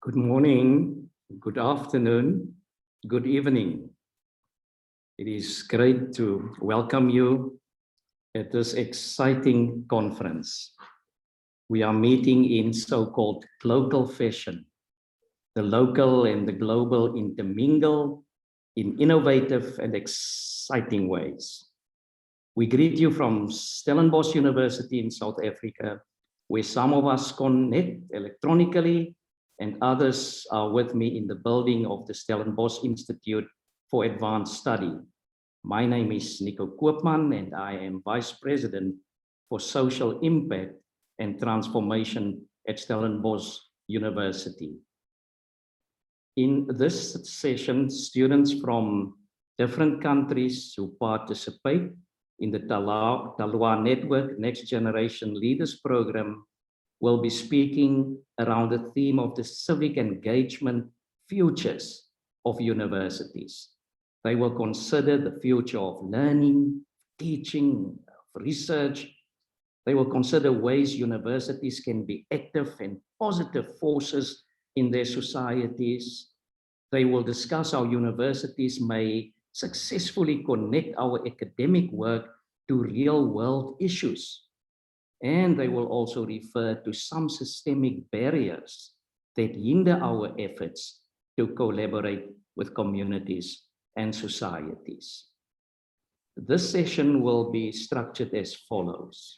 Good morning, good afternoon, good evening. It is great to welcome you at this exciting conference. We are meeting in so-called local fashion. The local and the global intermingle in innovative and exciting ways. We greet you from Stellenbosch University in South Africa, where some of us connect electronically and others are with me in the building of the Stellenbosch Institute for Advanced Study. My name is Nico Koopman and I am Vice President for Social Impact and Transformation at Stellenbosch University. In this session, students from different countries who participate in the Talloires Network Next Generation Leaders Program will be speaking around the theme of the Civic Engagement Futures of universities. They will consider the future of learning, teaching, research. They will consider ways universities can be active and positive forces in their societies. They will discuss how universities may successfully connect our academic work to real-world issues. And they will also refer to some systemic barriers that hinder our efforts to collaborate with communities and societies. This session will be structured as follows.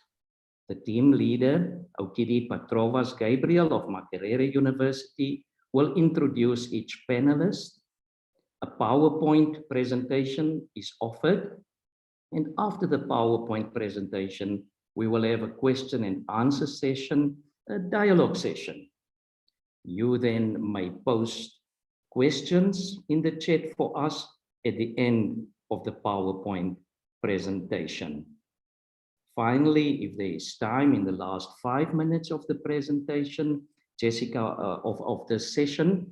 The team leader, Aukidi Patrovas Gabriel of Makerere University, will introduce each panelist. A PowerPoint presentation is offered. And after the PowerPoint presentation, we will have a question and answer session, a dialogue session. You then may post questions in the chat for us at the end of the PowerPoint presentation. Finally, if there is time in the last 5 minutes of the presentation, Jessica of this session,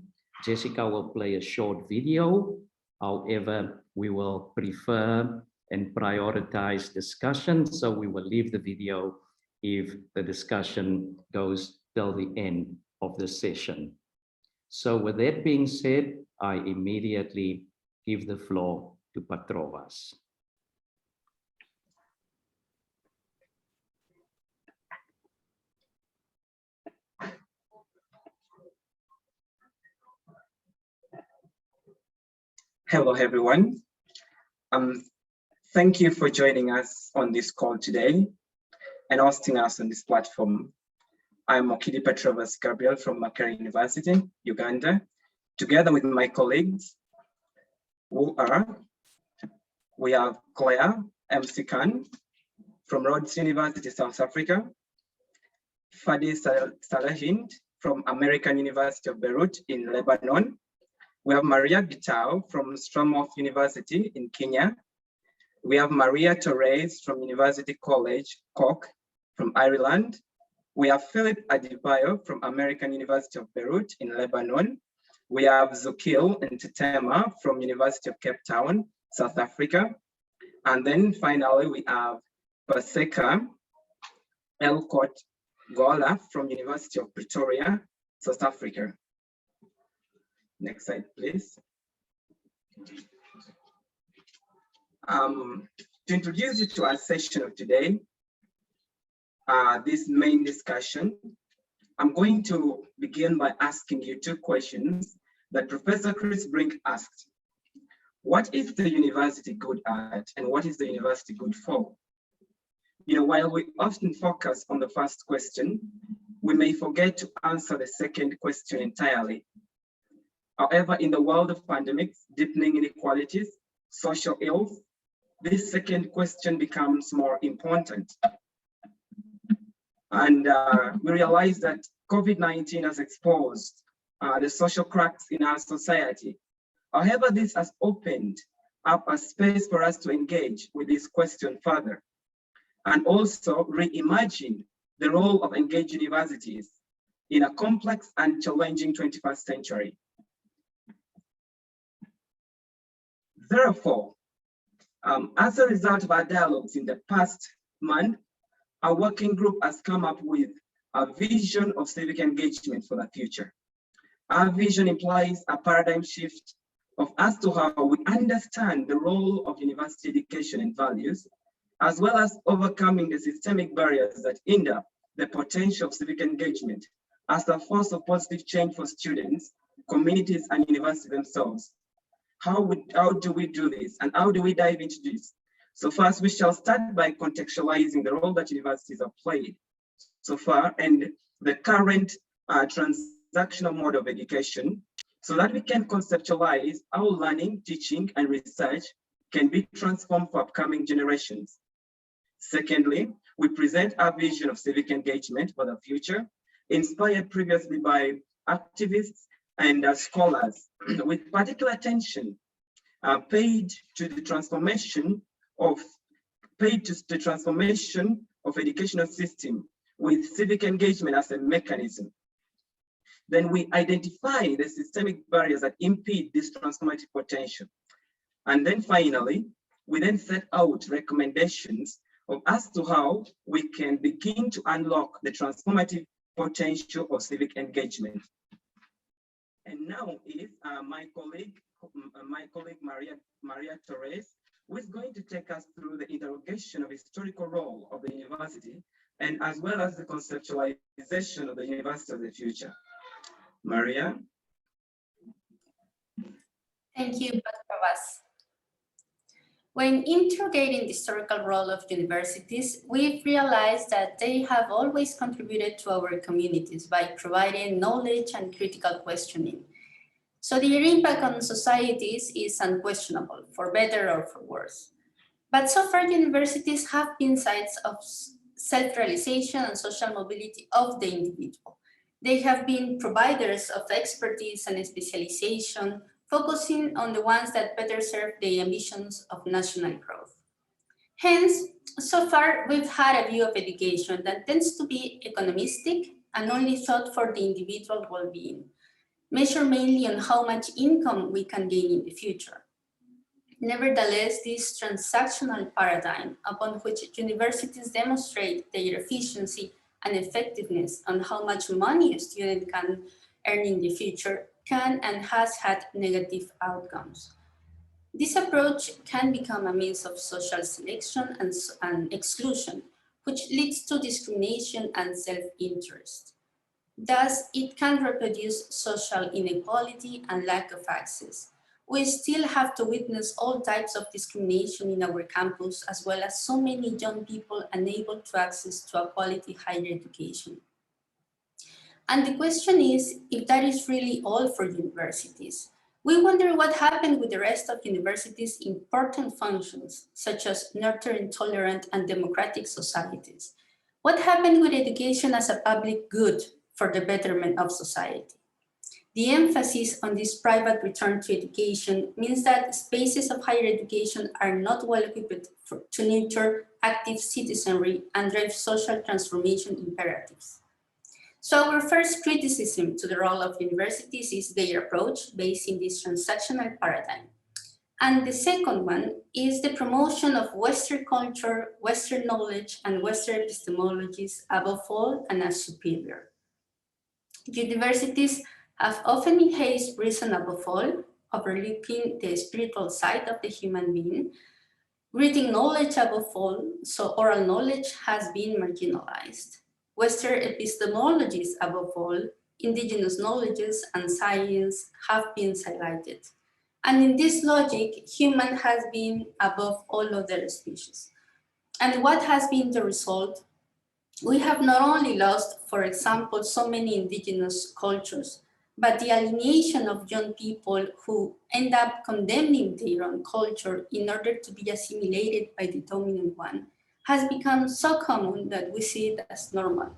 Jessica will play a short video. However, we will prefer and prioritize discussion, so we will leave the video if the discussion goes till the end of the session. So with that being said, I immediately give the floor to Patrovas. Hello, everyone. Thank you for joining us on this call today and hosting us on this platform. I'm Aukidi Patrovas Gabriel from Makerere University, Uganda, together with my colleagues we have Claire MC Khan from Rhodes University, South Africa, Fadi Salahind from American University of Beirut in Lebanon. We have Maria Gitao from Strathmore University in Kenya. We have Maria Torres from University College Cork from Ireland. We have Philip Adebayo from American University of Beirut in Lebanon. We have Zukil Ntetema from University of Cape Town, South Africa. And then finally, we have Paseka Elcott Gola from University of Pretoria, South Africa. Next slide, please. To introduce you to our session of today, this main discussion, I'm going to begin by asking you two questions that Professor Chris Brink asked. What is the university good at and what is the university good for? You know, while we often focus on the first question, we may forget to answer the second question entirely. However, in the world of pandemics, deepening inequalities, social ills, this second question becomes more important. And we realize that COVID-19 has exposed the social cracks in our society. However, this has opened up a space for us to engage with this question further and also reimagine the role of engaged universities in a complex and challenging 21st century. Therefore, as a result of our dialogues in the past month, our working group has come up with a vision of civic engagement for the future. Our vision implies a paradigm shift of as to how we understand the role of university education and values, as well as overcoming the systemic barriers that hinder the potential of civic engagement as a force of positive change for students, communities, and universities themselves. How do we do this, and how do we dive into this? So first, we shall start by contextualizing the role that universities have played so far and the current transactional mode of education, so that we can conceptualize how learning, teaching, and research can be transformed for upcoming generations. Secondly, we present our vision of civic engagement for the future, inspired previously by activists and scholars, with particular attention paid to the transformation of educational system with civic engagement as a mechanism. Then we identify the systemic barriers that impede this transformative potential. And then finally, we then set out recommendations as to how we can begin to unlock the transformative potential of civic engagement. And now is my colleague Maria Torres, who is going to take us through the interrogation of historical role of the university, and as well as the conceptualization of the university of the future. Maria. Thank you, Dr. Vaz. When interrogating the historical role of universities, we've realized that they have always contributed to our communities by providing knowledge and critical questioning. So their impact on societies is unquestionable, for better or for worse. But so far, universities have been sites of self-realization and social mobility of the individual. They have been providers of expertise and specialization, focusing on the ones that better serve the ambitions of national growth. Hence, so far, we've had a view of education that tends to be economistic and only thought for the individual well-being, measured mainly on how much income we can gain in the future. Nevertheless, this transactional paradigm upon which universities demonstrate their efficiency and effectiveness on how much money a student can earn in the future can and has had negative outcomes. This approach can become a means of social selection and exclusion, which leads to discrimination and self-interest. Thus, it can reproduce social inequality and lack of access. We still have to witness all types of discrimination in our campus, as well as so many young people unable to access to a quality higher education. And the question is, if that is really all for universities. We wonder what happened with the rest of universities' important functions, such as nurturing tolerant and democratic societies. What happened with education as a public good for the betterment of society? The emphasis on this private return to education means that spaces of higher education are not well equipped to nurture active citizenry and drive social transformation imperatives. So our first criticism to the role of universities is their approach based in this transactional paradigm. And the second one is the promotion of Western culture, Western knowledge, and Western epistemologies above all and as superior. Universities have often enhanced reason above all, overlooking the spiritual side of the human being, reading knowledge above all, so oral knowledge has been marginalized. Western epistemologies above all, indigenous knowledges and science have been highlighted. And in this logic, human has been above all other species. And what has been the result? We have not only lost, for example, so many indigenous cultures, but the alienation of young people who end up condemning their own culture in order to be assimilated by the dominant one has become so common that we see it as normal,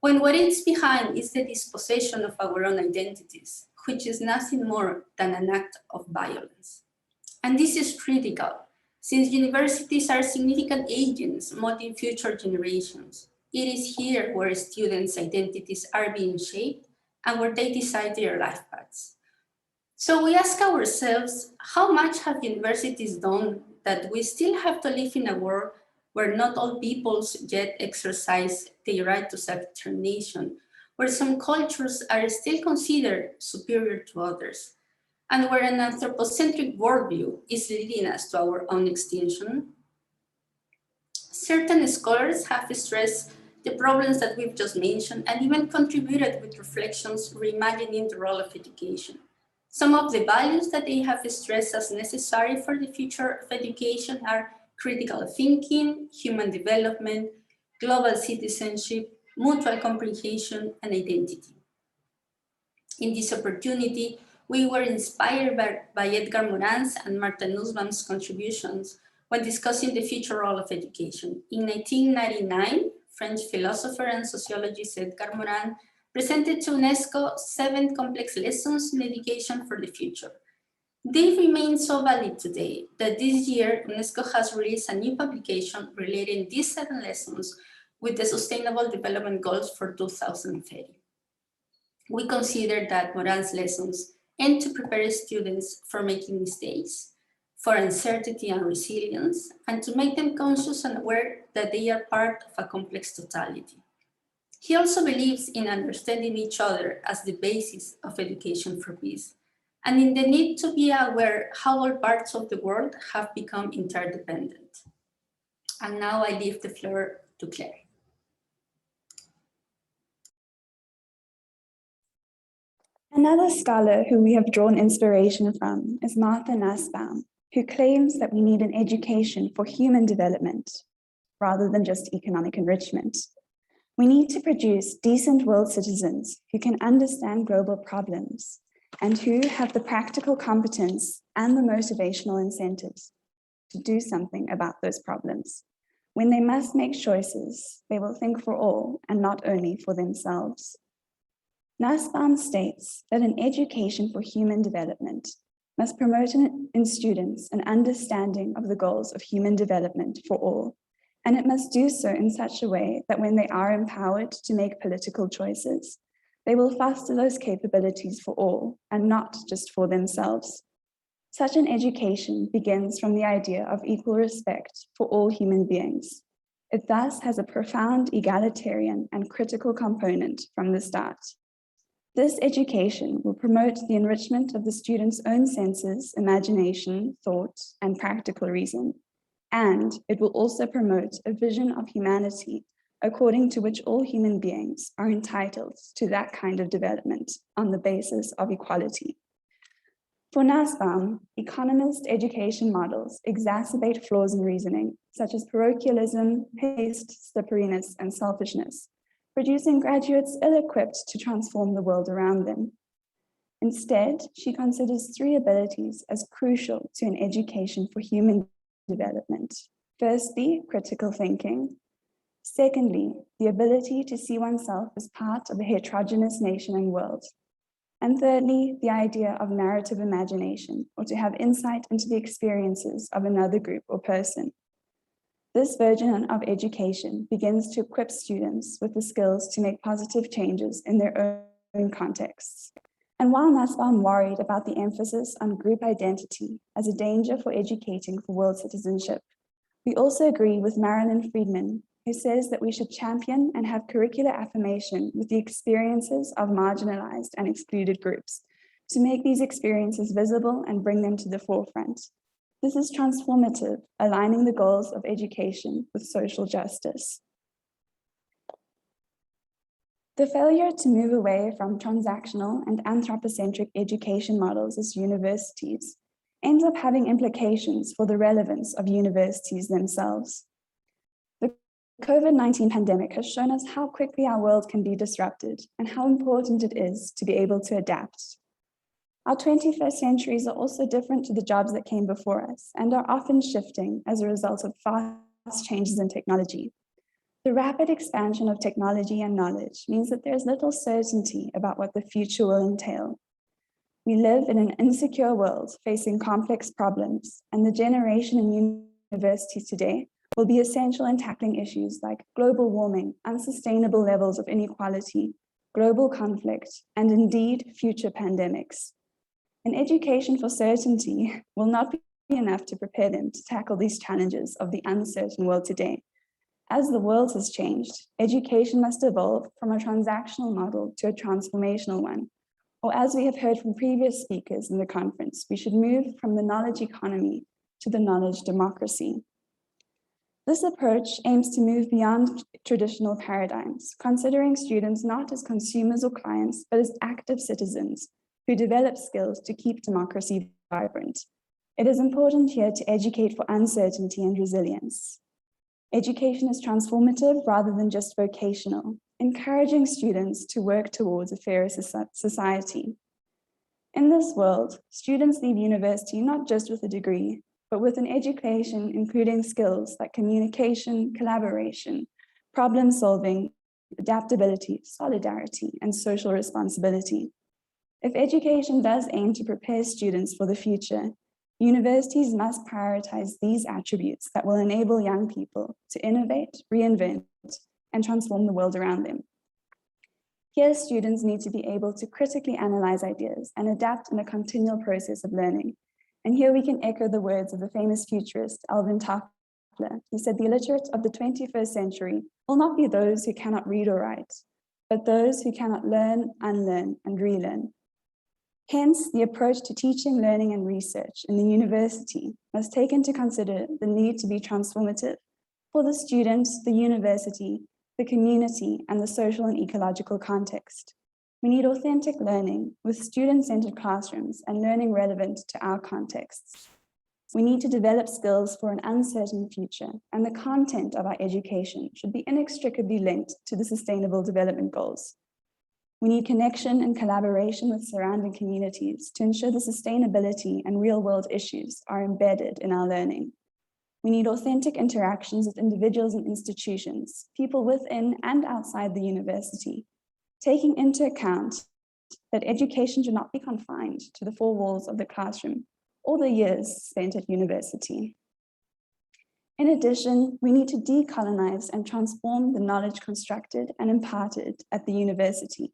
when what is behind is the dispossession of our own identities, which is nothing more than an act of violence. And this is critical, since universities are significant agents molding future generations. It is here where students' identities are being shaped and where they decide their life paths. So we ask ourselves, how much have universities done that we still have to live in a world where not all peoples yet exercise their right to self-determination, where some cultures are still considered superior to others, and where an anthropocentric worldview is leading us to our own extinction. Certain scholars have stressed the problems that we've just mentioned and even contributed with reflections reimagining the role of education. Some of the values that they have stressed as necessary for the future of education are critical thinking, human development, global citizenship, mutual comprehension, and identity. In this opportunity, we were inspired by Edgar Morin's and Martha Nussbaum's contributions when discussing the future role of education. In 1999, French philosopher and sociologist Edgar Morin presented to UNESCO 7 complex lessons in education for the future. They remain so valid today that this year UNESCO has released a new publication relating these 7 lessons with the Sustainable Development Goals for 2030. We consider that Morin's lessons aim to prepare students for making mistakes, for uncertainty and resilience, and to make them conscious and aware that they are part of a complex totality. He also believes in understanding each other as the basis of education for peace, and in the need to be aware how all parts of the world have become interdependent. And now I leave the floor to Claire. Another scholar who we have drawn inspiration from is Martha Nussbaum, who claims that we need an education for human development rather than just economic enrichment. We need to produce decent world citizens who can understand global problems and who have the practical competence and the motivational incentives to do something about those problems. When they must make choices, they will think for all and not only for themselves. Nussbaum states that an education for human development must promote in students an understanding of the goals of human development for all, and it must do so in such a way that when they are empowered to make political choices, they will foster those capabilities for all and not just for themselves. Such an education begins from the idea of equal respect for all human beings. It thus has a profound egalitarian and critical component from the start. This education will promote the enrichment of the student's own senses, imagination, thought, and practical reason. And it will also promote a vision of humanity according to which all human beings are entitled to that kind of development on the basis of equality. For Nussbaum, economist education models exacerbate flaws in reasoning, such as parochialism, haste, slipperiness, and selfishness, producing graduates ill-equipped to transform the world around them. Instead, she considers 3 abilities as crucial to an education for human development. Firstly, critical thinking. Secondly, the ability to see oneself as part of a heterogeneous nation and world. And thirdly, the idea of narrative imagination, or to have insight into the experiences of another group or person. This version of education begins to equip students with the skills to make positive changes in their own contexts. And while Nussbaum worried about the emphasis on group identity as a danger for educating for world citizenship, we also agree with Marilyn Friedman, who says that we should champion and have curricular affirmation with the experiences of marginalized and excluded groups to make these experiences visible and bring them to the forefront. This is transformative, aligning the goals of education with social justice. The failure to move away from transactional and anthropocentric education models as universities ends up having implications for the relevance of universities themselves. The COVID-19 pandemic has shown us how quickly our world can be disrupted and how important it is to be able to adapt. Our 21st centuries are also different to the jobs that came before us and are often shifting as a result of fast changes in technology. The rapid expansion of technology and knowledge means that there is little certainty about what the future will entail. We live in an insecure world facing complex problems, and the generation in universities today will be essential in tackling issues like global warming, unsustainable levels of inequality, global conflict, and indeed future pandemics. An education for certainty will not be enough to prepare them to tackle these challenges of the uncertain world today. As the world has changed, education must evolve from a transactional model to a transformational one. Or as we have heard from previous speakers in the conference, we should move from the knowledge economy to the knowledge democracy. This approach aims to move beyond traditional paradigms, considering students not as consumers or clients, but as active citizens who develop skills to keep democracy vibrant. It is important here to educate for uncertainty and resilience. Education is transformative rather than just vocational, encouraging students to work towards a fairer society. In this world, students leave university not just with a degree, but with an education including skills like communication, collaboration, problem solving, adaptability, solidarity, and social responsibility. If education does aim to prepare students for the future, universities must prioritize these attributes that will enable young people to innovate, reinvent, and transform the world around them. Here, students need to be able to critically analyze ideas and adapt in a continual process of learning. And here we can echo the words of the famous futurist Alvin Toffler, who said the illiterate of the 21st century will not be those who cannot read or write, but those who cannot learn, unlearn, and relearn. Hence, the approach to teaching, learning, and research in the university must take into consider the need to be transformative for the students, the university, the community, and the social and ecological context. We need authentic learning with student-centered classrooms and learning relevant to our contexts. We need to develop skills for an uncertain future, and the content of our education should be inextricably linked to the Sustainable Development Goals. We need connection and collaboration with surrounding communities to ensure the sustainability and real-world issues are embedded in our learning. We need authentic interactions with individuals and institutions, people within and outside the university, taking into account that education should not be confined to the four walls of the classroom or the years spent at university. In addition, we need to decolonize and transform the knowledge constructed and imparted at the university.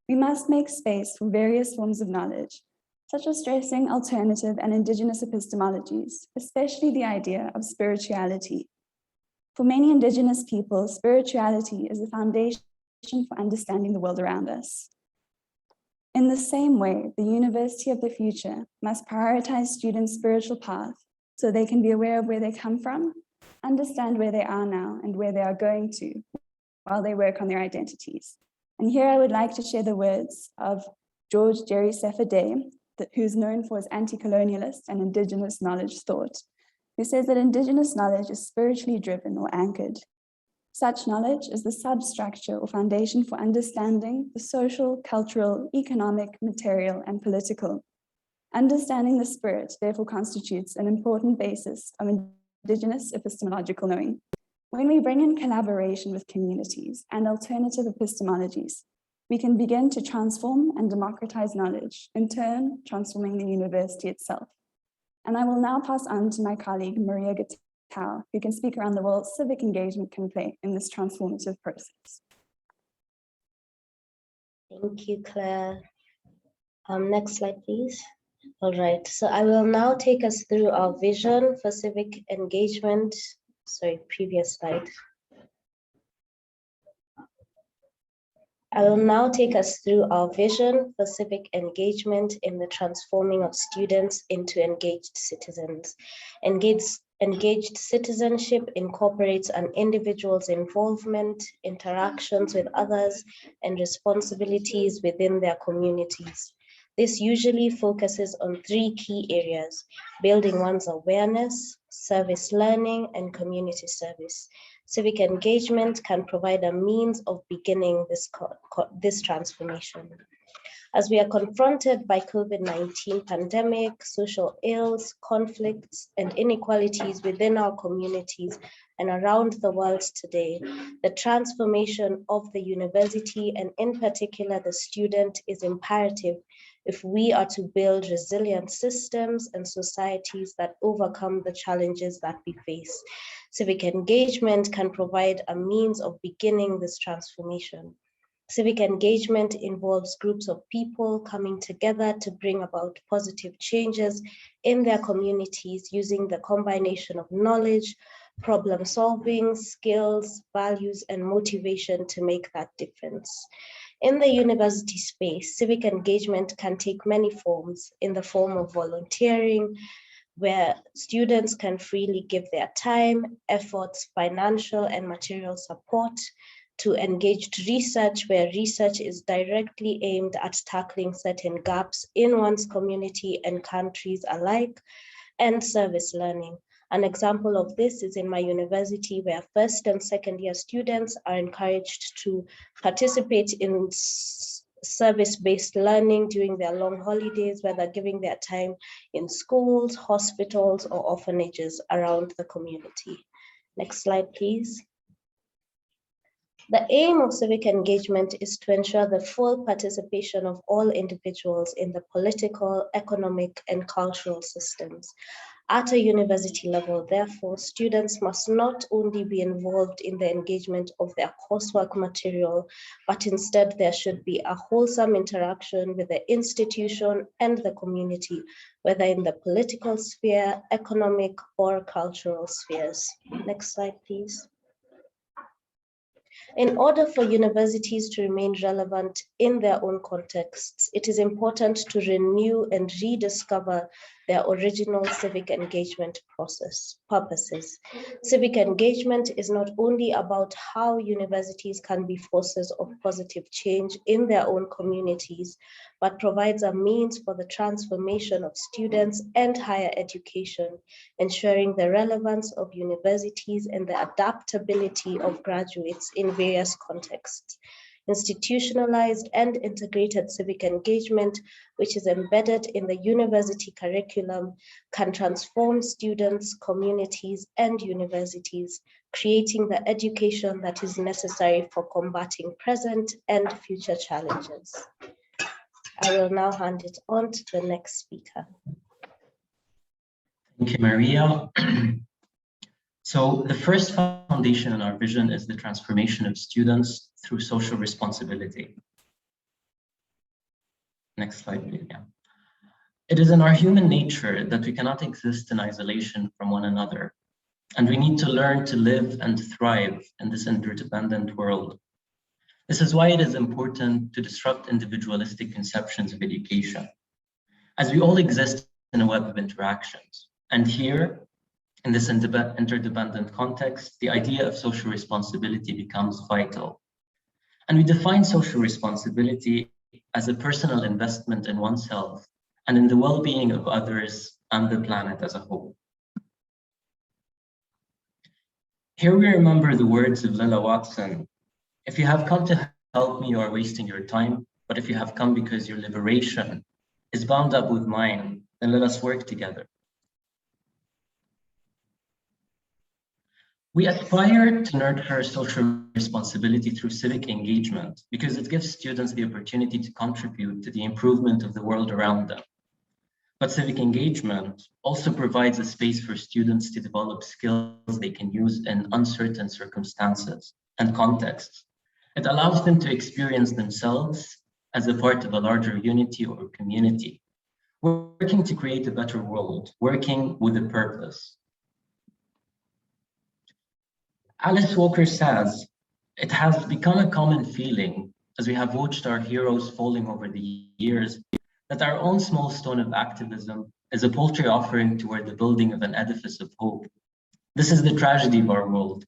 We must make space for various forms of knowledge, such as stressing alternative and indigenous epistemologies, especially the idea of spirituality. For many indigenous people, spirituality is the foundation for understanding the world around us. In the same way, the University of the Future must prioritize students' spiritual path so they can be aware of where they come from, understand where they are now and where they are going to while they work on their identities. And here I would like to share the words of George Jerry Sefer Day, who's known for his anti-colonialist and indigenous knowledge thought, who says that indigenous knowledge is spiritually driven or anchored. Such knowledge is the substructure or foundation for understanding the social, cultural, economic, material, and political. Understanding the spirit therefore constitutes an important basis of indigenous epistemological knowing. When we bring in collaboration with communities and alternative epistemologies, we can begin to transform and democratize knowledge, in turn transforming the university itself. And I will now pass on to my colleague, Maria Gatau, who can speak around the role civic engagement can play in this transformative process. Thank you, Claire. Next slide, please. All right, so I will now take us through our vision for civic engagement. Sorry, previous slide. I will now take us through our vision for civic engagement in the transforming of students into engaged citizens. Engaged citizenship incorporates an individual's involvement, interactions with others, and responsibilities within their communities. This usually focuses on three key areas: building one's awareness, service learning, and community service. Civic engagement can provide a means of beginning this transformation. As we are confronted by COVID-19 pandemic, social ills, conflicts, and inequalities within our communities and around the world today, the transformation of the university, and in particular the student, is imperative if we are to build resilient systems and societies that overcome the challenges that we face. Civic engagement can provide a means of beginning this transformation. Civic engagement involves groups of people coming together to bring about positive changes in their communities using the combination of knowledge, problem solving, skills, values, and motivation to make that difference. In the university space, civic engagement can take many forms in the form of volunteering, where students can freely give their time, efforts, financial and material support, to engaged research, where research is directly aimed at tackling certain gaps in one's community and countries alike, and service learning. An example of this is in my university, where first and second year students are encouraged to participate in service-based learning during their long holidays, whether giving their time in schools, hospitals, or orphanages around the community. Next slide, please. The aim of civic engagement is to ensure the full participation of all individuals in the political, economic, and cultural systems. At a university level, therefore, students must not only be involved in the engagement of their coursework material, but instead there should be a wholesome interaction with the institution and the community, whether in the political sphere, economic, or cultural spheres. Next slide, please. In order for universities to remain relevant in their own contexts, it is important to renew and rediscover their original civic engagement purposes. Civic engagement is not only about how universities can be forces of positive change in their own communities, but provides a means for the transformation of students and higher education, ensuring the relevance of universities and the adaptability of graduates in various contexts. Institutionalized and integrated civic engagement, which is embedded in the university curriculum, can transform students, communities, and universities, creating the education that is necessary for combating present and future challenges. I will now hand it on to the next speaker. Thank you, Maria. So the first foundation in our vision is the transformation of students through social responsibility. Next slide, please. Yeah. It is in our human nature that we cannot exist in isolation from one another, and we need to learn to live and thrive in this interdependent world. This is why it is important to disrupt individualistic conceptions of education, as we all exist in a web of interactions. And here, in this interdependent context, the idea of social responsibility becomes vital. And we define social responsibility as a personal investment in oneself and in the well-being of others and the planet as a whole. Here we remember the words of Lila Watson: if you have come to help me, you are wasting your time, but if you have come because your liberation is bound up with mine, then let us work together. We aspire to nurture social responsibility through civic engagement because it gives students the opportunity to contribute to the improvement of the world around them. But civic engagement also provides a space for students to develop skills they can use in uncertain circumstances and contexts. It allows them to experience themselves as a part of a larger unity or community, working to create a better world, working with a purpose. Alice Walker says, it has become a common feeling as we have watched our heroes falling over the years that our own small stone of activism is a paltry offering toward the building of an edifice of hope. This is the tragedy of our world,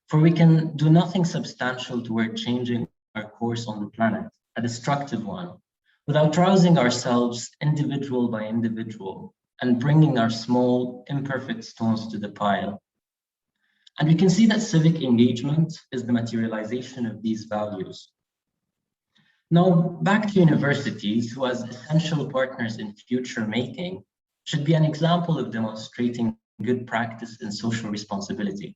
for we can do nothing substantial toward changing our course on the planet, a destructive one, without rousing ourselves individual by individual and bringing our small, imperfect stones to the pile. And we can see that civic engagement is the materialization of these values. Now, back to universities, who as essential partners in future making, should be an example of demonstrating good practice in social responsibility.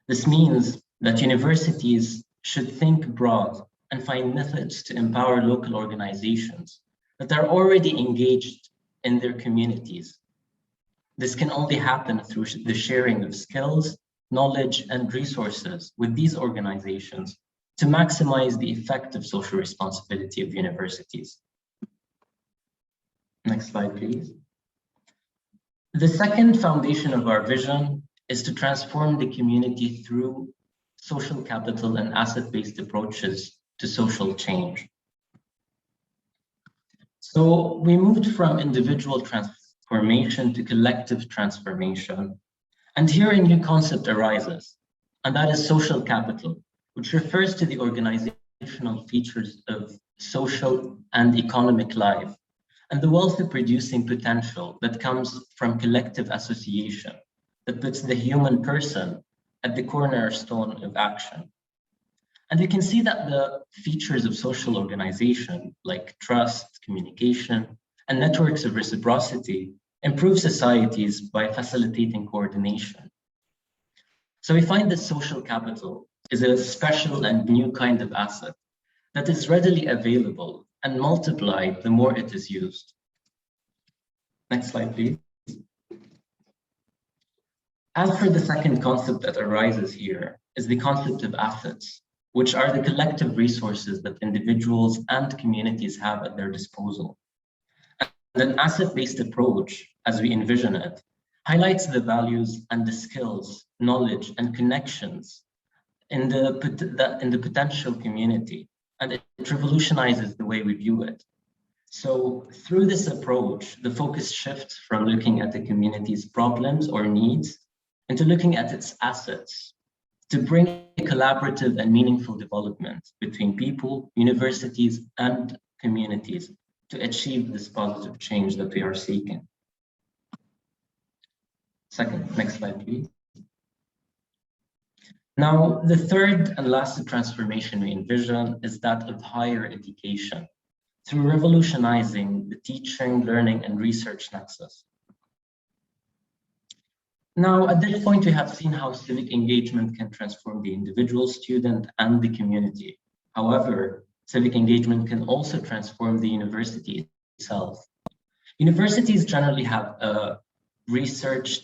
This means that universities should think broad and find methods to empower local organizations that are already engaged in their communities. This can only happen through the sharing of skills, knowledge, and resources with these organizations to maximize the effect of social responsibility of universities. Next slide, please. The second foundation of our vision is to transform the community through social capital and asset-based approaches to social change. So we moved from individual transformation to collective transformation. And here a new concept arises, and that is social capital, which refers to the organizational features of social and economic life, and the wealth-producing potential that comes from collective association that puts the human person at the cornerstone of action. And we can see that the features of social organization, like trust, communication, and networks of reciprocity, improve societies by facilitating coordination. So we find that social capital is a special and new kind of asset that is readily available and multiplied the more it is used. Next slide, please. As for the second concept that arises here is the concept of assets, which are the collective resources that individuals and communities have at their disposal. And an asset-based approach, as we envision it, highlights the values and the skills, knowledge, and connections in the potential community, and it revolutionizes the way we view it. So through this approach, the focus shifts from looking at the community's problems or needs into looking at its assets to bring a collaborative and meaningful development between people, universities, and communities to achieve this positive change that we are seeking. Next slide, please. Now, the third and last transformation we envision is that of higher education through revolutionizing the teaching, learning, and research nexus. Now, at this point, we have seen how civic engagement can transform the individual student and the community. However, civic engagement can also transform the university itself. Universities generally have a research,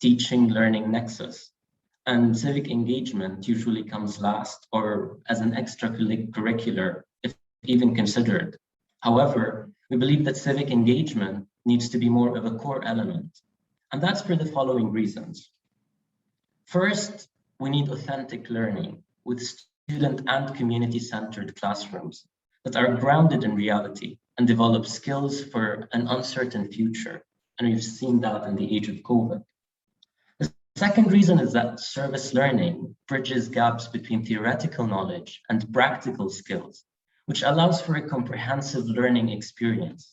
teaching, learning nexus, and civic engagement usually comes last or as an extracurricular, if even considered. However, we believe that civic engagement needs to be more of a core element, and that's for the following reasons. First, we need authentic learning with student and community-centered classrooms that are grounded in reality and develop skills for an uncertain future. And we've seen that in the age of COVID. The second reason is that service learning bridges gaps between theoretical knowledge and practical skills, which allows for a comprehensive learning experience.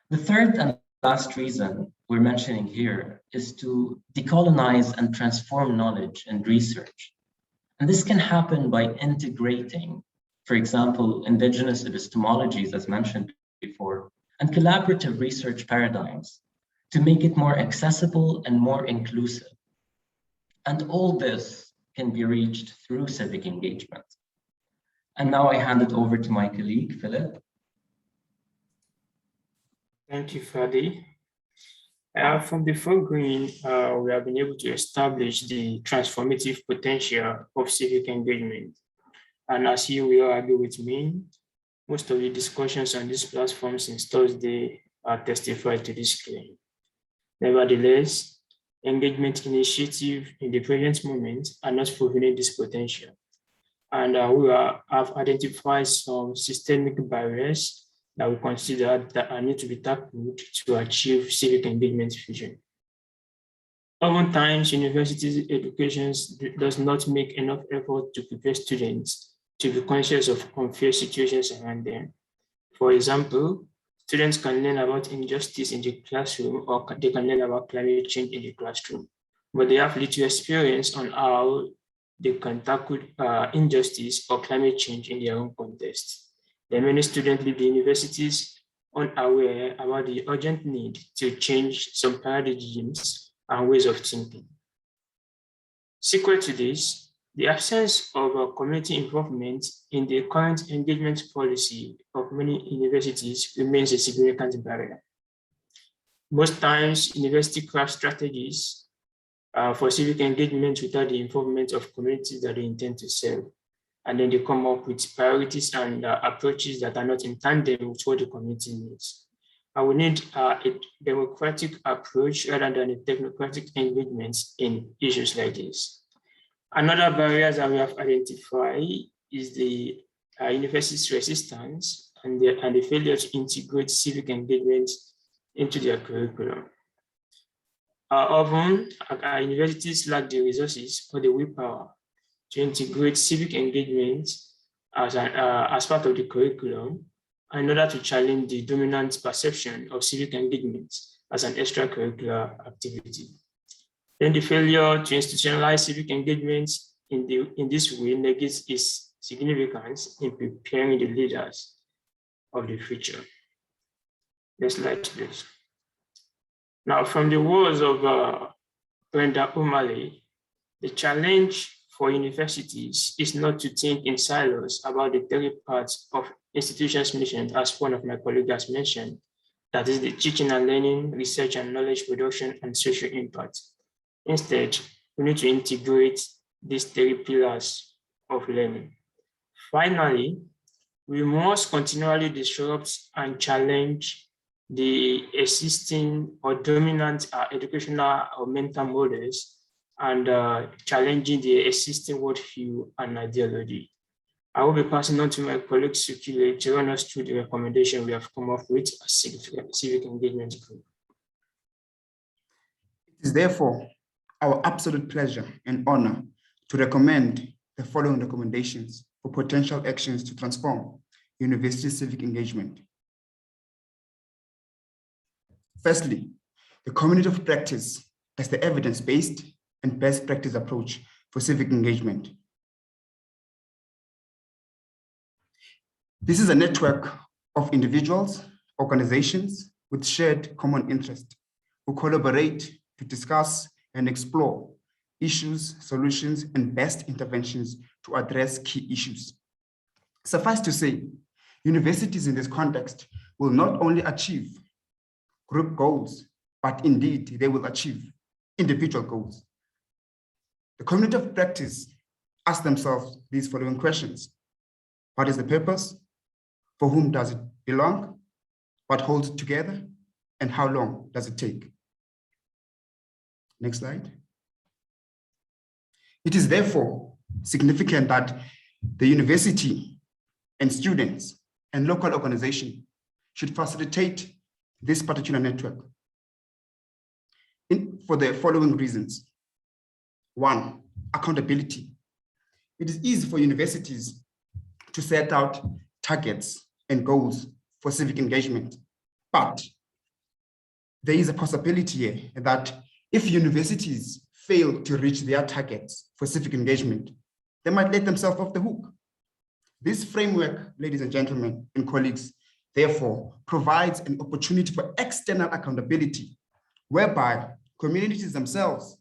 The third and last reason we're mentioning here is to decolonize and transform knowledge and research. And this can happen by integrating, for example, indigenous epistemologies, as mentioned before, and collaborative research paradigms to make it more accessible and more inclusive. And all this can be reached through civic engagement. And now I hand it over to my colleague, Philip. Thank you, Fadi. From the foregoing, we have been able to establish the transformative potential of civic engagement. And as you will agree with me, most of the discussions on this platform since Thursday are testified to this claim. Nevertheless, engagement initiatives in the present moment are not fulfilling this potential. And we have identified some systemic barriers that we consider that need to be tackled to achieve civic engagement vision. Oftentimes, universities' education does not make enough effort to prepare students to be conscious of unfair situations around them. For example, students can learn about injustice in the classroom, or they can learn about climate change in the classroom, but they have little experience on how they can tackle injustice or climate change in their own context. Then many students leave the universities unaware about the urgent need to change some paradigms and ways of thinking. Sequel to this, the absence of community involvement in the current engagement policy of many universities remains a significant barrier. Most times, university craft strategies for civic engagement without the involvement of communities that they intend to serve. And then they come up with priorities and approaches that are not in tandem with what the community needs. we need a democratic approach rather than a technocratic engagement in issues like this. Another barrier that we have identified is the university's resistance and the failure to integrate civic engagement into their curriculum. Often, our universities lack the resources or the willpower to integrate civic engagement as part of the curriculum in order to challenge the dominant perception of civic engagement as an extracurricular activity. Then the failure to institutionalize civic engagement in this way negates its significance in preparing the leaders of the future. Next slide, please. Now, from the words of Brenda O'Malley, the challenge for universities is not to think in silos about the three parts of institutions' mission, as one of my colleagues has mentioned, that is the teaching and learning, research and knowledge production, and social impact. Instead, we need to integrate these three pillars of learning. Finally, we must continually disrupt and challenge the existing or dominant educational or mental models and challenging the existing worldview and ideology. I will be passing on to my colleague Sukile to run us through the recommendation we have come up with as Civic Engagement Group. It is therefore our absolute pleasure and honor to recommend the following recommendations for potential actions to transform university civic engagement. Firstly, the community of practice as the evidence-based and best practice approach for civic engagement. This is a network of individuals, organizations with shared common interest who collaborate to discuss and explore issues, solutions, and best interventions to address key issues. Suffice to say, universities in this context will not only achieve group goals, but indeed they will achieve individual goals. The community of practice ask themselves these following questions. What is the purpose? For whom does it belong? What holds it together? And how long does it take? Next slide. It is therefore significant that the university and students and local organization should facilitate this particular network for the following reasons. One, accountability. It is easy for universities to set out targets and goals for civic engagement, but there is a possibility here that if universities fail to reach their targets for civic engagement, they might let themselves off the hook. This framework, ladies and gentlemen and colleagues, therefore provides an opportunity for external accountability, whereby communities themselves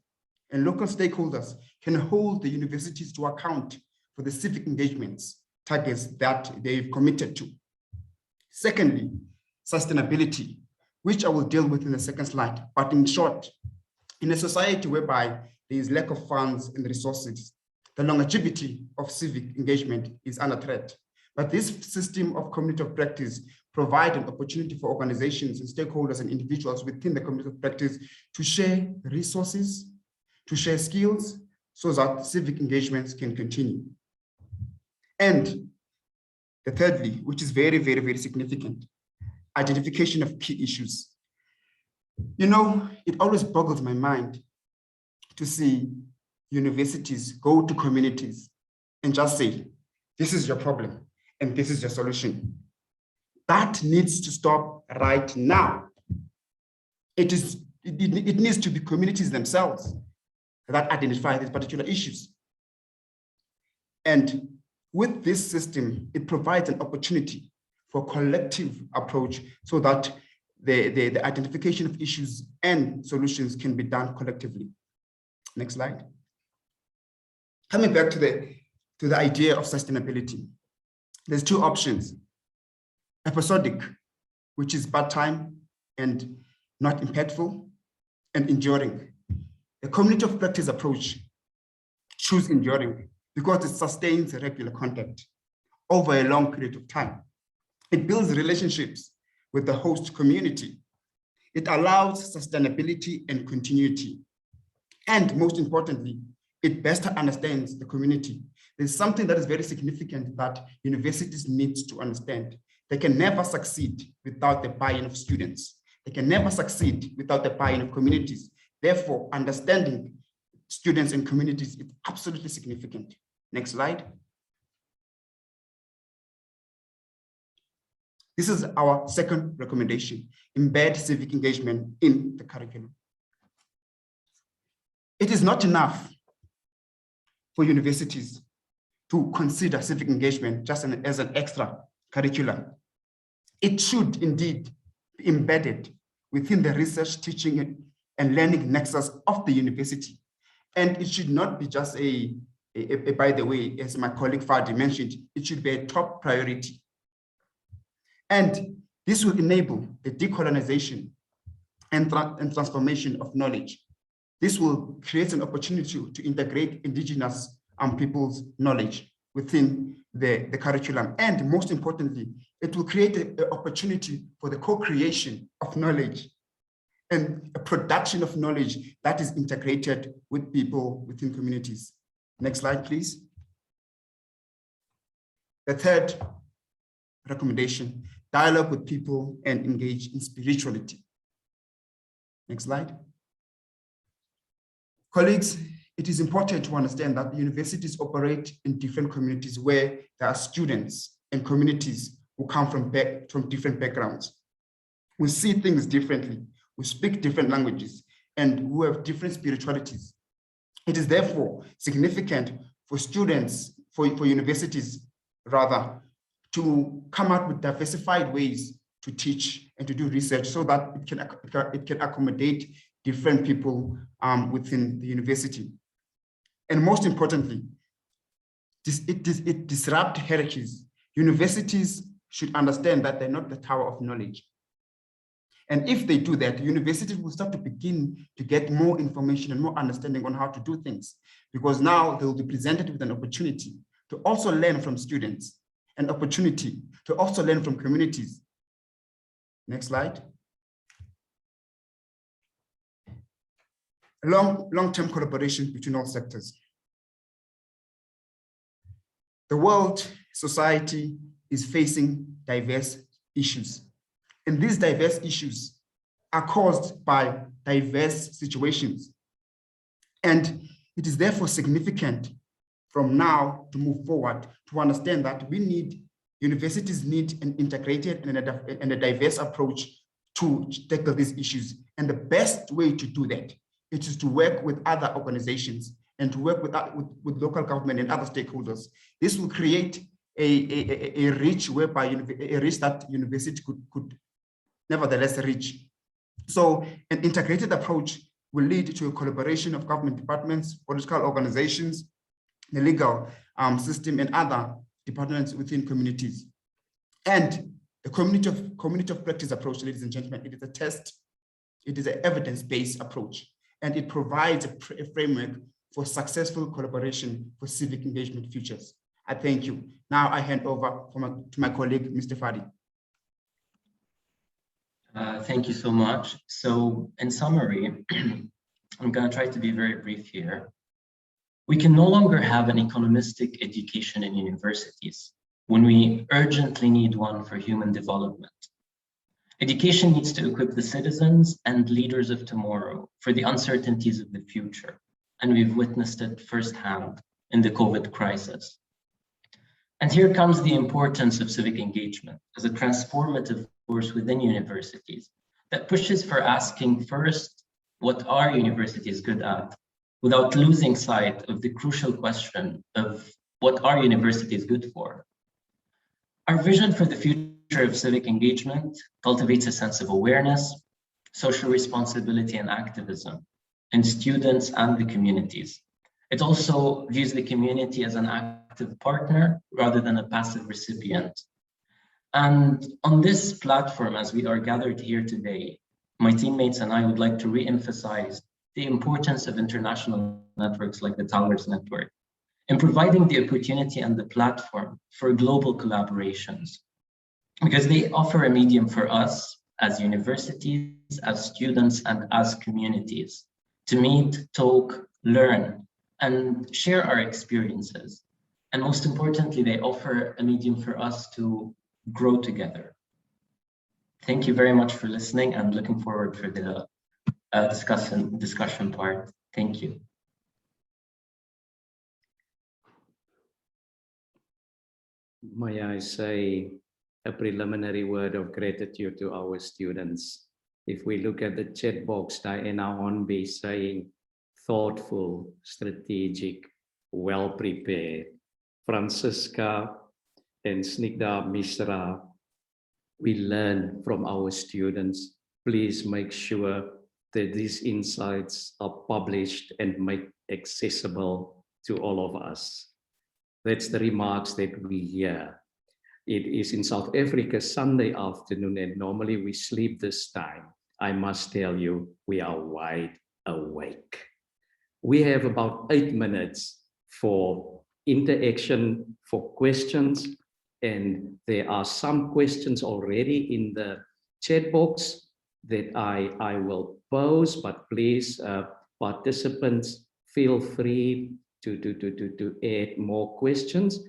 and local stakeholders can hold the universities to account for the civic engagements targets that they've committed to. Secondly, sustainability, which I will deal with in the second slide, but in short, in a society whereby there is lack of funds and resources, the longevity of civic engagement is under threat. But this system of community of practice provides an opportunity for organizations and stakeholders and individuals within the community of practice to share resources, to share skills, so that civic engagements can continue. And the thirdly, which is very, very, very significant, identification of key issues. You know, it always boggles my mind to see universities go to communities and just say, this is your problem and this is your solution. That needs to stop right now. It needs to be communities themselves that identify these particular issues. And with this system, it provides an opportunity for collective approach so that the identification of issues and solutions can be done collectively. Next slide. Coming back to the idea of sustainability, there's two options. Episodic, which is part-time and not impactful, and enduring. The community of practice approach choose enduring because it sustains regular contact over a long period of time. It builds relationships with the host community. It allows sustainability and continuity. And most importantly, it better understands the community. There's something that is very significant that universities need to understand. They can never succeed without the buy-in of students. They can never succeed without the buy-in of communities. Therefore, understanding students and communities is absolutely significant. Next slide. This is our second recommendation: embed civic engagement in the curriculum. It is not enough for universities to consider civic engagement just as an extra curriculum. It should indeed be embedded within the research, teaching, and learning nexus of the university. And it should not be just by the way, as my colleague Fadi mentioned, it should be a top priority. And this will enable the decolonization and transformation of knowledge. This will create an opportunity to integrate indigenous people's knowledge within the curriculum. And most importantly, it will create an opportunity for the co-creation of knowledge and a production of knowledge that is integrated with people within communities. Next slide, please. The third recommendation: dialogue with people and engage in spirituality. Next slide. Colleagues, it is important to understand that universities operate in different communities where there are students and communities who come from different backgrounds. We see things differently, we speak different languages, and who have different spiritualities. It is therefore significant for students, for universities rather, to come up with diversified ways to teach and to do research so that it can accommodate different people within the university. And most importantly, it disrupts hierarchies. Universities should understand that they're not the tower of knowledge. And if they do that, universities will start to begin to get more information and more understanding on how to do things, because now they will be presented with an opportunity to also learn from students, an opportunity to also learn from communities. Next slide. Long-term collaboration between all sectors. The world, society is facing diverse issues. And these diverse issues are caused by diverse situations. And it is therefore significant from now to move forward to understand that universities need an integrated and a diverse approach to tackle these issues. And the best way to do that is to work with other organizations and to work with local government and other stakeholders. This will create a reach whereby a reach that university could nevertheless reach. So an integrated approach will lead to a collaboration of government departments, political organizations, the legal system, and other departments within communities. And the community of practice approach, ladies and gentlemen, it is a test, it is an evidence-based approach, and it provides a framework for successful collaboration for civic engagement futures. I thank you. Now I hand over to my colleague, Mr. Fadi. Thank you so much. So in summary, I'm going to try to be very brief here. We can no longer have an economistic education in universities when we urgently need one for human development. Education needs to equip the citizens and leaders of tomorrow for the uncertainties of the future. And we've witnessed it firsthand in the COVID crisis. And here comes the importance of civic engagement as a transformative force within universities that pushes for asking first, what are universities good at, without losing sight of the crucial question of what are universities good for. Our vision for the future of civic engagement cultivates a sense of awareness, social responsibility, and activism in students and the communities. It also views the community as an active partner rather than a passive recipient. And on this platform, as we are gathered here today, my teammates and I would like to re-emphasize the importance of international networks like the Talloires network in providing the opportunity and the platform for global collaborations. because they offer a medium for us as universities, as students, and as communities to meet, talk, learn, and share our experiences. And most importantly, they offer a medium for us to grow together. Thank you very much for listening and looking forward for the discussion part. Thank you. May I say a preliminary word of gratitude to our students. If we look at the chat box, Diana Hornby saying thoughtful, strategic, well prepared. Francisca and Snigdha Mishra, we learn from our students. Please make sure that these insights are published and made accessible to all of us. That's the remarks that we hear. It is in South Africa Sunday afternoon, and normally we sleep this time. I must tell you, we are wide awake. We have about 8 minutes for interaction, for questions, and there are some questions already in the chat box that I will pose, but please, participants, feel free to add more questions.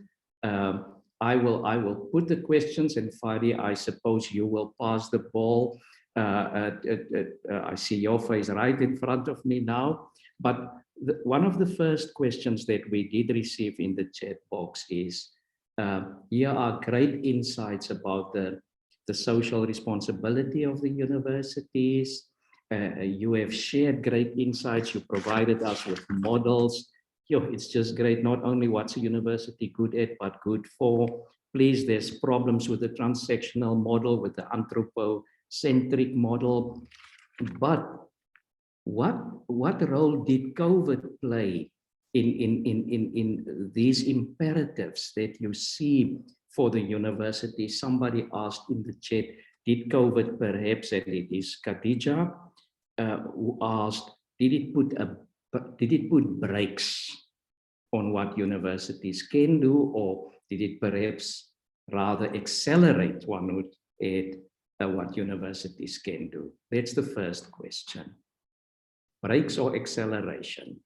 I will put the questions, and Fadi, I suppose you will pass the ball. I see your face right in front of me now, but one of the first questions that we did receive in the chat box is, here are great insights about the social responsibility of the universities. You have shared great insights. You provided us with models. It's just great. Not only what's a university good at, but good for. Please, there's problems with the transactional model, with the anthropocentric model. But what role did COVID play in these imperatives that you see for the university? Somebody asked in the chat, did COVID perhaps, and it is Khadija who asked, did it put brakes on what universities can do, or did it perhaps rather accelerate, one would add, what universities can do? That's the first question. Brakes or acceleration?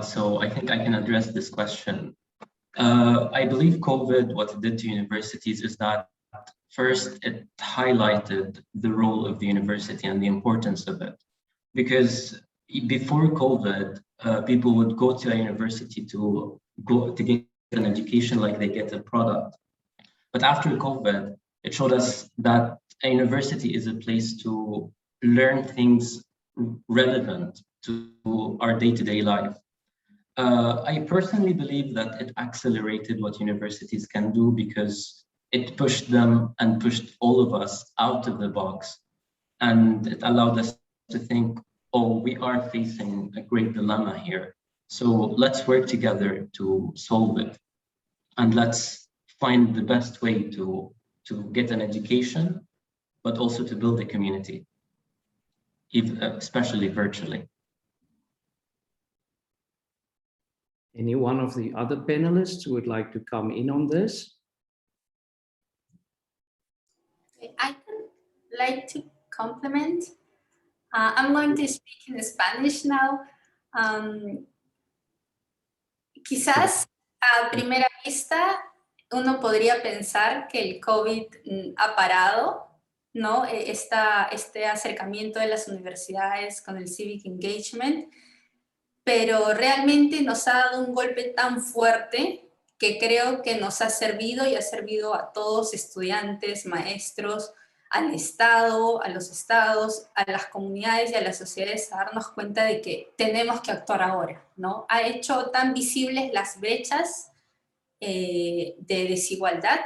So I think I can address this question. I believe COVID, what it did to universities is that first, it highlighted the role of the university and the importance of it. Because before COVID, people would go to a university to get an education like they get a product. But after COVID, it showed us that a university is a place to learn things relevant to our day-to-day life. I personally believe that it accelerated what universities can do because it pushed them and pushed all of us out of the box. And it allowed us to think, oh, we are facing a great dilemma here. So let's work together to solve it. And let's find the best way to get an education, but also to build a community, especially virtually. Any one of the other panelists who would like to come in on this? I would like to compliment. I'm going to speak in Spanish now. Quizás a primera vista uno podría pensar que el COVID ha parado, ¿no? Este acercamiento de las universidades con el Civic Engagement, pero realmente nos ha dado un golpe tan fuerte que creo que nos ha servido y ha servido a todos, estudiantes, maestros, al Estado, a los estados, a las comunidades y a las sociedades a darnos cuenta de que tenemos que actuar ahora, ¿no? Ha hecho tan visibles las brechas de desigualdad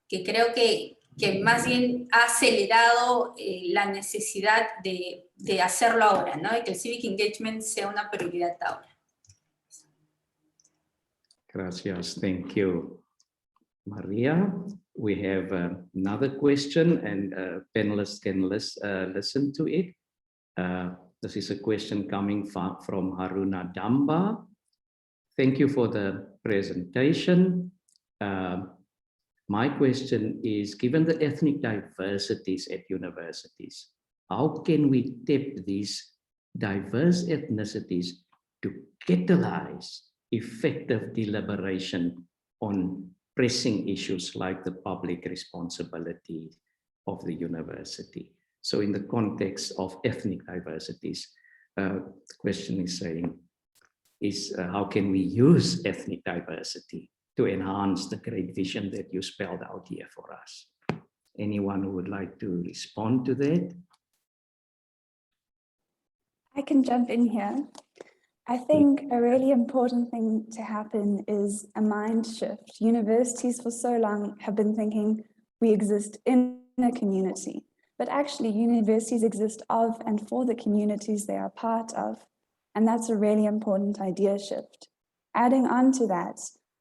que creo que más bien ha acelerado la necesidad de hacerlo ahora, ¿no? De que el Civic Engagement sea una prioridad ahora. Gracias, thank you. Maria, we have another question, and panelists can listen to it. This is a question coming from Haruna Damba. Thank you for the presentation. My question is, given the ethnic diversities at universities, how can we tap these diverse ethnicities to catalyze effective deliberation on pressing issues like the public responsibility of the university? So in the context of ethnic diversities, the question is saying, how can we use ethnic diversity to enhance the great vision that you spelled out here for us? Anyone who would like to respond to that? I can jump in here. I think a really important thing to happen is a mind shift. Universities for so long have been thinking we exist in a community, but actually universities exist of and for the communities they are part of. And that's a really important idea shift. Adding on to that,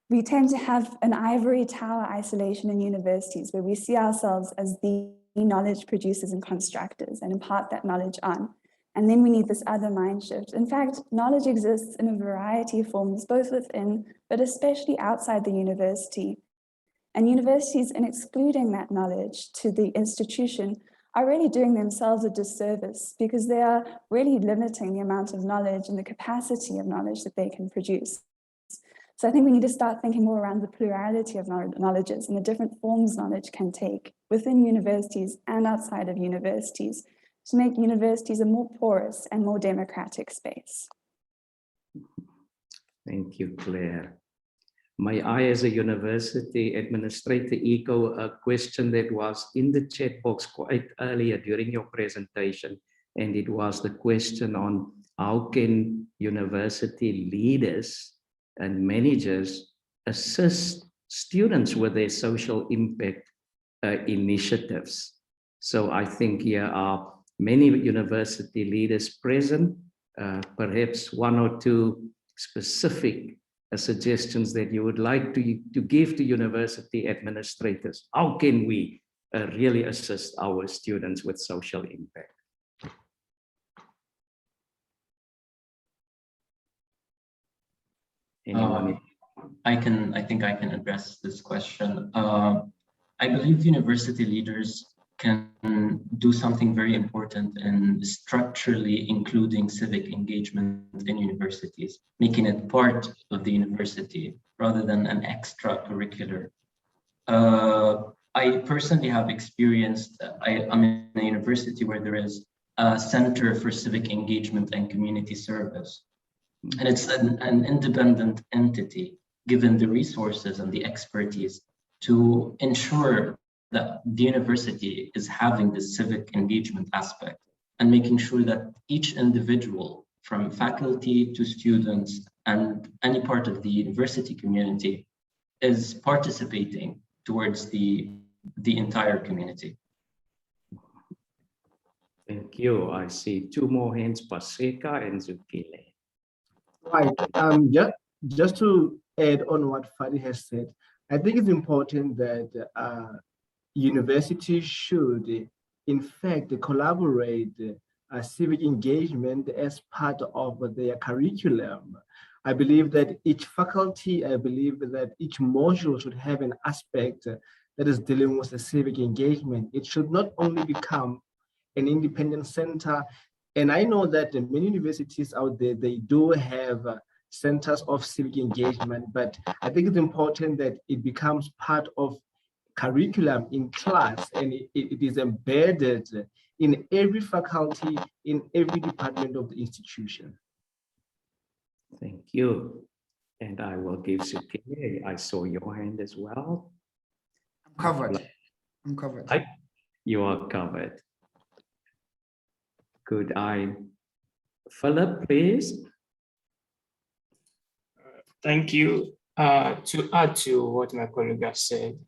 we tend to have an ivory tower isolation in universities where we see ourselves as the knowledge producers and constructors and impart that knowledge on. And then we need this other mind shift. In fact, knowledge exists in a variety of forms, both within, but especially outside the university. And universities, in excluding that knowledge to the institution, are really doing themselves a disservice because they are really limiting the amount of knowledge and the capacity of knowledge that they can produce. So I think we need to start thinking more around the plurality of knowledges and the different forms knowledge can take within universities and outside of universities to make universities a more porous and more democratic space. Thank you, Claire. May I, as a university administrator, echo a question that was in the chat box quite earlier during your presentation, and it was the question on how can university leaders and managers assist students with their social impact initiatives. So I think here are many university leaders present, perhaps one or two specific suggestions that you would like to give to university administrators. How can we really assist our students with social impact? Anyone? I think I can address this question. I believe university leaders can do something very important in structurally including civic engagement in universities, making it part of the university rather than an extracurricular. I personally have experienced, I'm in a university where there is a Center for Civic Engagement and Community Service. And it's an independent entity given the resources and the expertise to ensure that the university is having this civic engagement aspect and making sure that each individual, from faculty to students and any part of the university community, is participating towards the entire community. Thank you. I see two more hands, Paseka and Zukile. Right. Just to add on what Fadi has said, I think it's important that universities should, in fact, collaborate civic engagement as part of their curriculum. I believe that each faculty, I believe that each module should have an aspect that is dealing with the civic engagement. It should not only become an independent center. And I know that many universities out there, they do have centers of civic engagement, but I think it's important that it becomes part of curriculum in class and it is embedded in every faculty, in every department of the institution. Thank you. And I will give Zukile. I saw your hand as well. I'm covered. I'm covered. You are covered. Could I, Philip, please? Thank you. To add to what my colleague has said,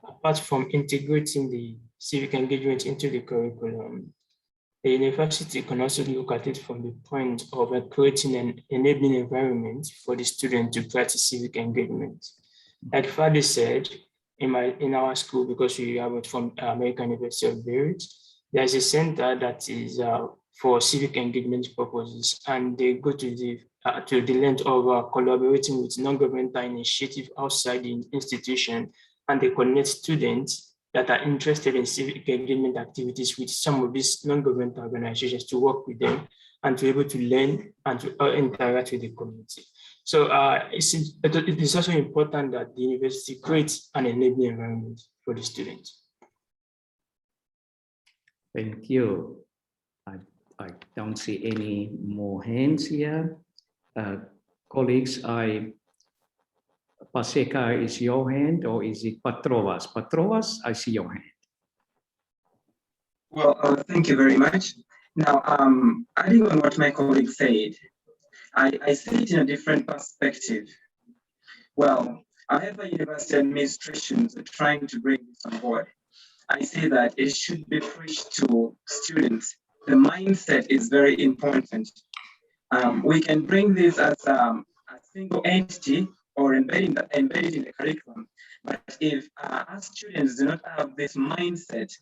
apart from integrating the civic engagement into the curriculum, the university can also look at it from the point of creating an enabling environment for the student to practice civic engagement. Like Fadi said, in our school, because we have it from American University of Beirut, there's a center that is for civic engagement purposes, and they go to the length of collaborating with non-governmental initiatives outside the institution, and they connect students that are interested in civic engagement activities with some of these non-governmental organizations to work with them and to be able to learn and to interact with the community. So it is also important that the university creates an enabling environment for the students. Thank you. I don't see any more hands here. Colleagues, Paseka, is your hand or is it Patrovas? Patrovas, I see your hand. Well, thank you very much. Now, adding on what my colleague said, I see it in a different perspective. Well, however, university administrations are trying to bring this on board, I see that it should be preached to students. The mindset is very important. We can bring this as a single entity or embedded in the curriculum. But if our students do not have this mindset,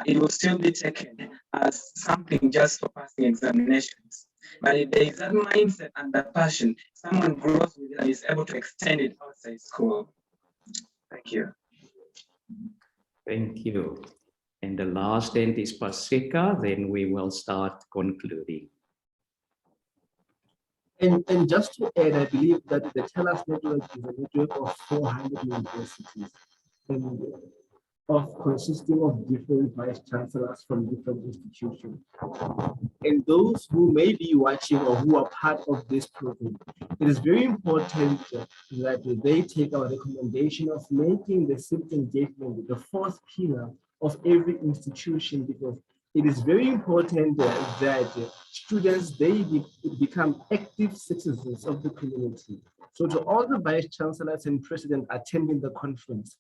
it will still be taken as something just for passing examinations. But if there is that mindset and that passion, someone grows with it and is able to extend it outside school. Thank you. Thank you. And the last end is Paseka, then we will start concluding. And just to add, I believe that the TELUS network is a network of 400 universities, and consisting of different vice chancellors from different institutions. And those who may be watching or who are part of this program, it is very important that they take our recommendation of making the civic engagement the fourth pillar of every institution, because it is very important that students, they become active citizens of the community. So to all the vice chancellors and president attending the conference,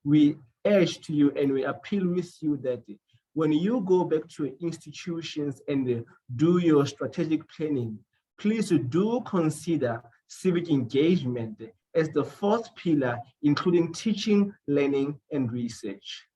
we urge to you and we appeal with you that when you go back to institutions and do your strategic planning, please do consider civic engagement as the fourth pillar, including teaching, learning, and research.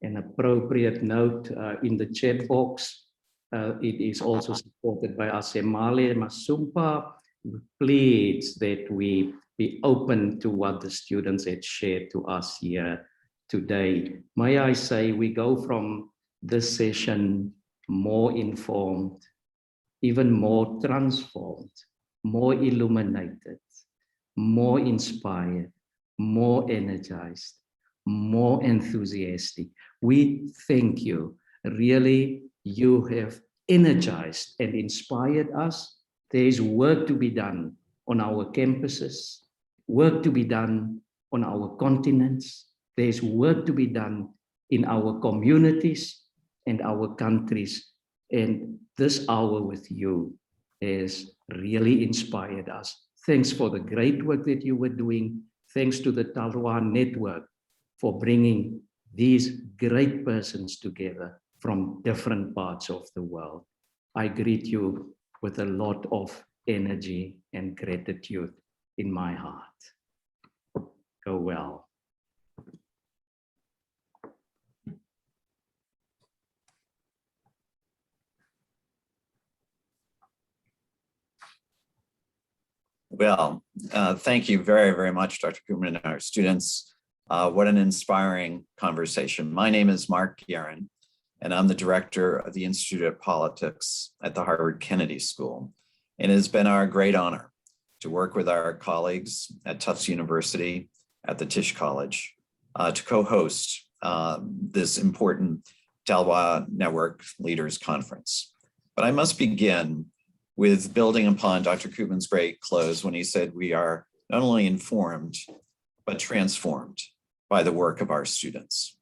An appropriate note in the chat box, it is also supported by Asemale Masumpa, who pleads that we be open to what the students had shared to us here today. May I say, we go from this session more informed, even more transformed, more illuminated, more inspired, more energized, more enthusiastic. We thank you. Really, you have energized and inspired us. There is work to be done on our campuses, work to be done on our continents. There's work to be done in our communities and our countries. And this hour with you has really inspired us. Thanks for the great work that you were doing. Thanks to the Talloires network for bringing these great persons together from different parts of the world. I greet you with a lot of energy and gratitude in my heart. Go well. Well, thank you very, very much, Dr. Koopman and our students. What an inspiring conversation. My name is Mark Guerin, and I'm the director of the Institute of Politics at the Harvard Kennedy School. And it has been our great honor to work with our colleagues at Tufts University, at the Tisch College, to co-host this important Talloires Network Leaders Conference. But I must begin with building upon Dr. Koopman's great close when he said we are not only informed, but transformed by the work of our students.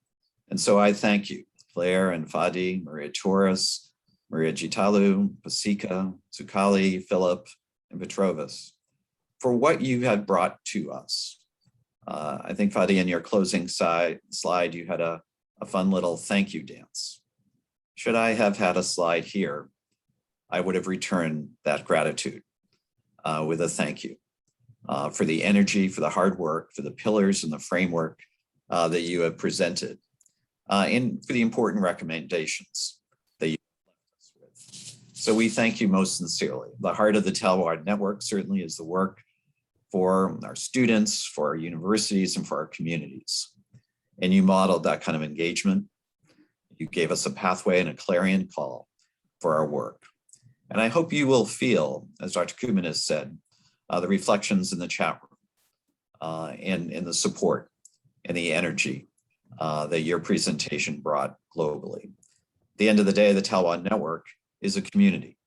And so I thank you, Claire and Fadi, Maria Torres, Maria Gitalu, Paseka, Tsukali, Philip, and Petrovas, for what you have brought to us. I think, Fadi, in your closing slide, you had a fun little thank you dance. Should I have had a slide here, I would have returned that gratitude with a thank you for the energy, for the hard work, for the pillars and the framework that you have presented, and for the important recommendations that you So we thank you most sincerely. The heart of the Talloires Network certainly is the work for our students, for our universities, and for our communities. And you modeled that kind of engagement. You gave us a pathway and a clarion call for our work. And I hope you will feel, as Dr. Koopman has said, the reflections in the chat room and the support and the energy that your presentation brought globally. At the end of the day, the Talloires Network is a community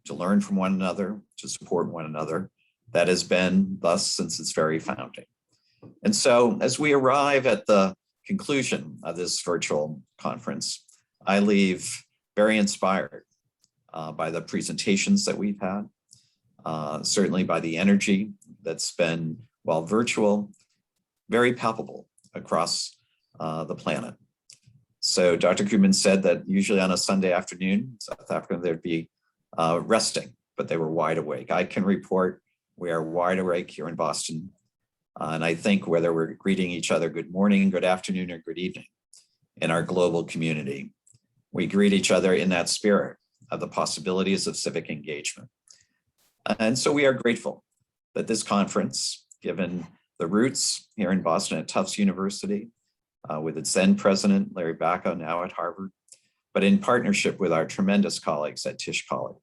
to learn from one another, to support one another. That has been thus since its very founding. And so as we arrive at the conclusion of this virtual conference, I leave very inspired by the presentations that we've had, certainly by the energy that's been, while virtual, very palpable across the planet. So Dr. Koopman said that usually on a Sunday afternoon in South Africa, there'd be resting, but they were wide awake. I can report we are wide awake here in Boston. And I think whether we're greeting each other good morning, good afternoon, or good evening in our global community, we greet each other in that spirit of the possibilities of civic engagement. And so we are grateful that this conference, given the roots here in Boston at Tufts University, with its then president, Larry Bacco, now at Harvard, but in partnership with our tremendous colleagues at Tisch College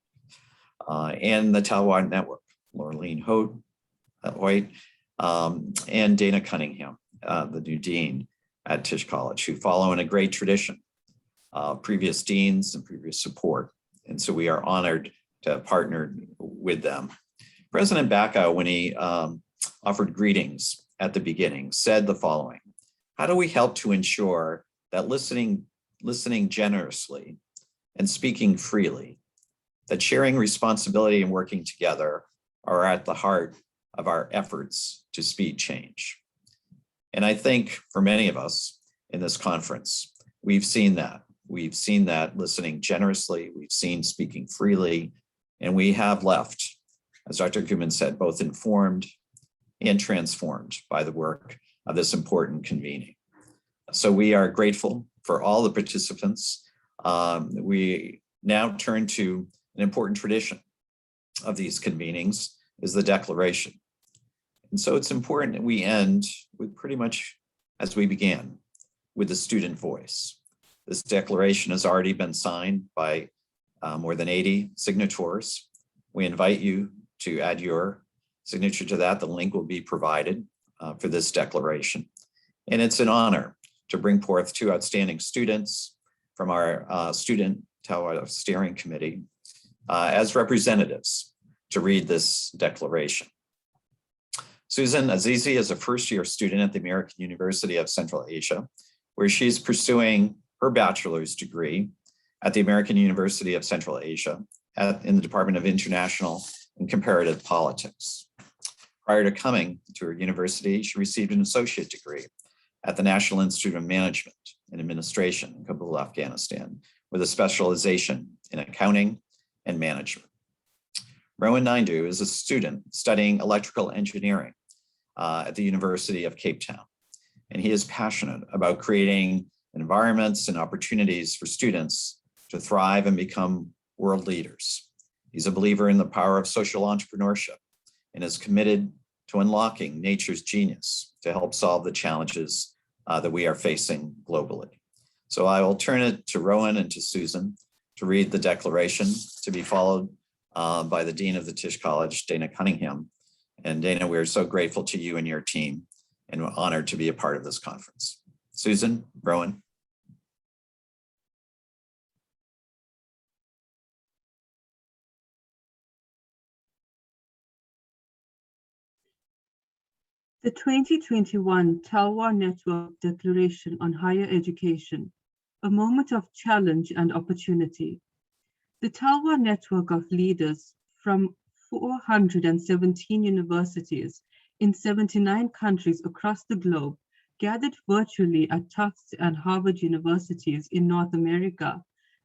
and the Talloires Network, Laurleen Hoyt, and Dana Cunningham, the new dean at Tisch College, who follow in a great tradition of previous deans and previous support. And so we are honored to have partnered with them. President Bacco, when he offered greetings at the beginning, said the following: how do we help to ensure that listening generously and speaking freely, that sharing responsibility and working together are at the heart of our efforts to speed change? And I think for many of us in this conference, we've seen that. We've seen that listening generously, we've seen speaking freely, and we have left, as Dr. Koopman said, both informed and transformed by the work of this important convening. So we are grateful for all the participants. We now turn to an important tradition of these convenings, is the declaration. And so it's important that we end with pretty much as we began, with the student voice. This declaration has already been signed by more than 80 signatories. We invite you to add your signature to that. The link will be provided for this declaration. And it's an honor to bring forth two outstanding students from our Student Talloires Steering Committee as representatives to read this declaration. Susan Azizi is a first-year student at the American University of Central Asia, where she's pursuing her bachelor's degree at the American University of Central Asia in the Department of International and Comparative Politics. Prior to coming to her university, she received an associate degree at the National Institute of Management and Administration in Kabul, Afghanistan, with a specialization in accounting and management. Rowan Naidoo is a student studying electrical engineering at the University of Cape Town, and he is passionate about creating environments and opportunities for students to thrive and become world leaders. He's a believer in the power of social entrepreneurship and is committed to unlocking nature's genius to help solve the challenges that we are facing globally. So I will turn it to Rowan and to Susan to read the declaration, to be followed by the Dean of the Tisch College, Dana Cunningham. And Dana, we're so grateful to you and your team and we're honored to be a part of this conference. Susan, Rowan. The 2021 Talloires Network Declaration on Higher Education, a moment of challenge and opportunity. The Talloires Network of leaders from 417 universities in 79 countries across the globe gathered virtually at Tufts and Harvard universities in North America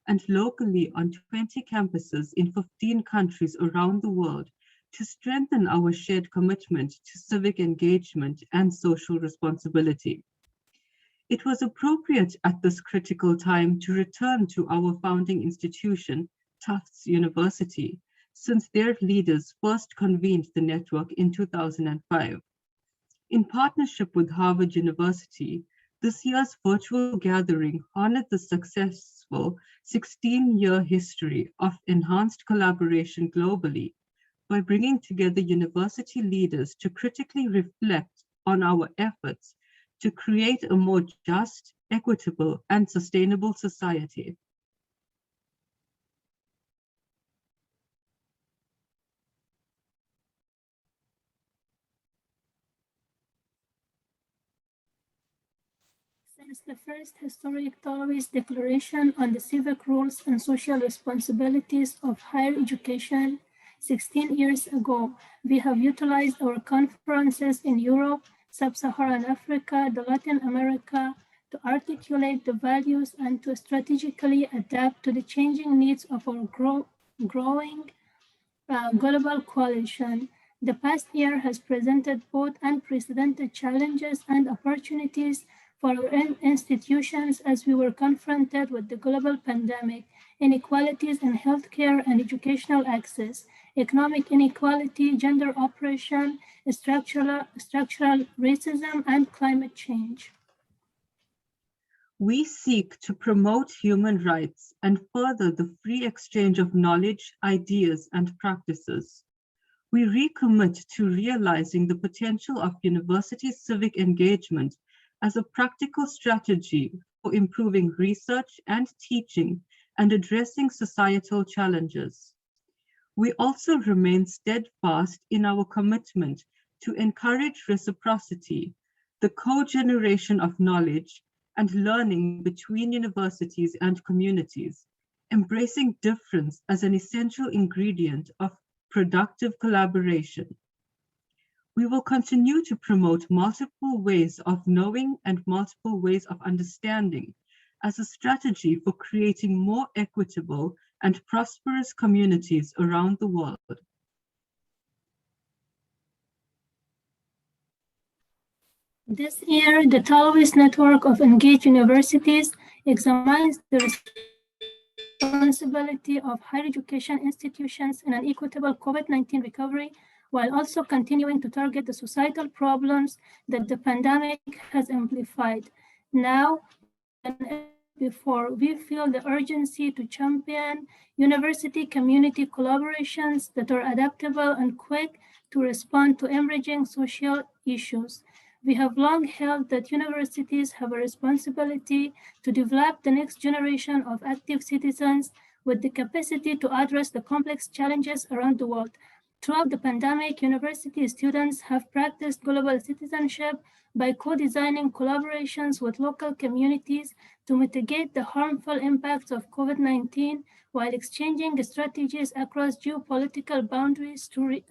and locally on 20 campuses in 15 countries around the world to strengthen our shared commitment to civic engagement and social responsibility. It was appropriate at this critical time to return to our founding institution, Tufts University, since their leaders first convened the network in 2005. In partnership with Harvard University, this year's virtual gathering honored the successful 16-year history of enhanced collaboration globally by bringing together university leaders to critically reflect on our efforts to create a more just, equitable, and sustainable society. Since the first historic Talloires Declaration on the civic rules and social responsibilities of higher education 16 years ago, we have utilized our conferences in Europe, Sub-Saharan Africa, the Latin America, to articulate the values and to strategically adapt to the changing needs of our growing global coalition. The past year has presented both unprecedented challenges and opportunities for our institutions as we were confronted with the global pandemic, inequalities in healthcare and educational access, economic inequality, gender oppression, structural racism, and climate change. We seek to promote human rights and further the free exchange of knowledge, ideas, and practices. We recommit to realizing the potential of university civic engagement as a practical strategy for improving research and teaching and addressing societal challenges. We also remain steadfast in our commitment to encourage reciprocity, the co-generation of knowledge, and learning between universities and communities, embracing difference as an essential ingredient of productive collaboration. We will continue to promote multiple ways of knowing and multiple ways of understanding as a strategy for creating more equitable and prosperous communities around the world. This year, the Talloires Network of Engaged Universities examines the responsibility of higher education institutions in an equitable COVID-19 recovery, while also continuing to target the societal problems that the pandemic has amplified. Now, than before, we feel the urgency to champion university-community collaborations that are adaptable and quick to respond to emerging social issues. We have long held that universities have a responsibility to develop the next generation of active citizens with the capacity to address the complex challenges around the world. Throughout the pandemic, university students have practiced global citizenship by co-designing collaborations with local communities to mitigate the harmful impacts of COVID-19 while exchanging strategies across geopolitical boundaries through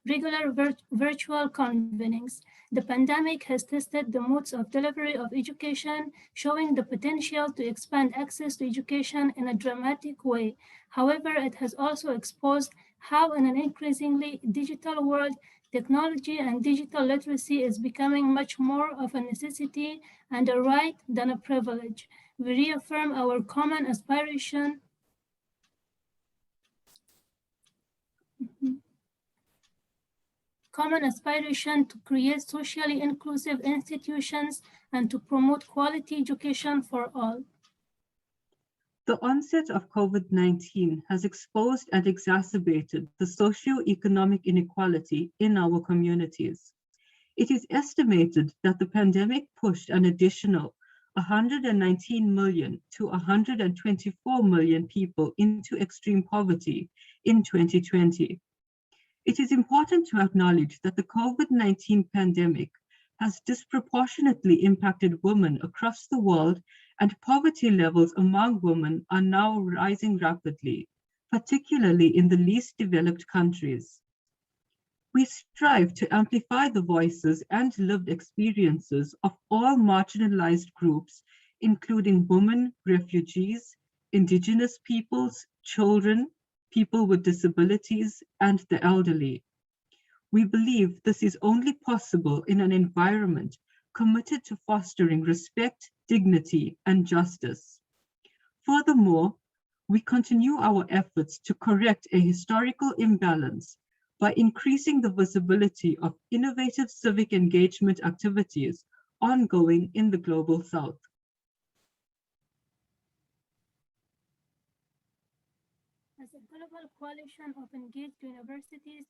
regular virtual convenings. The pandemic has tested the modes of delivery of education, showing the potential to expand access to education in a dramatic way. However, it has also exposed how in an increasingly digital world, technology and digital literacy is becoming much more of a necessity and a right than a privilege. We reaffirm our common aspiration to create socially inclusive institutions and to promote quality education for all. The onset of COVID-19 has exposed and exacerbated the socio-economic inequality in our communities. It is estimated that the pandemic pushed an additional 119 million to 124 million people into extreme poverty in 2020. It is important to acknowledge that the COVID-19 pandemic has disproportionately impacted women across the world, and poverty levels among women are now rising rapidly, particularly in the least developed countries. We strive to amplify the voices and lived experiences of all marginalized groups, including women, refugees, indigenous peoples, children, people with disabilities, and the elderly. We believe this is only possible in an environment committed to fostering respect, dignity, and justice. Furthermore, we continue our efforts to correct a historical imbalance by increasing the visibility of innovative civic engagement activities ongoing in the Global South. As a global coalition of engaged universities,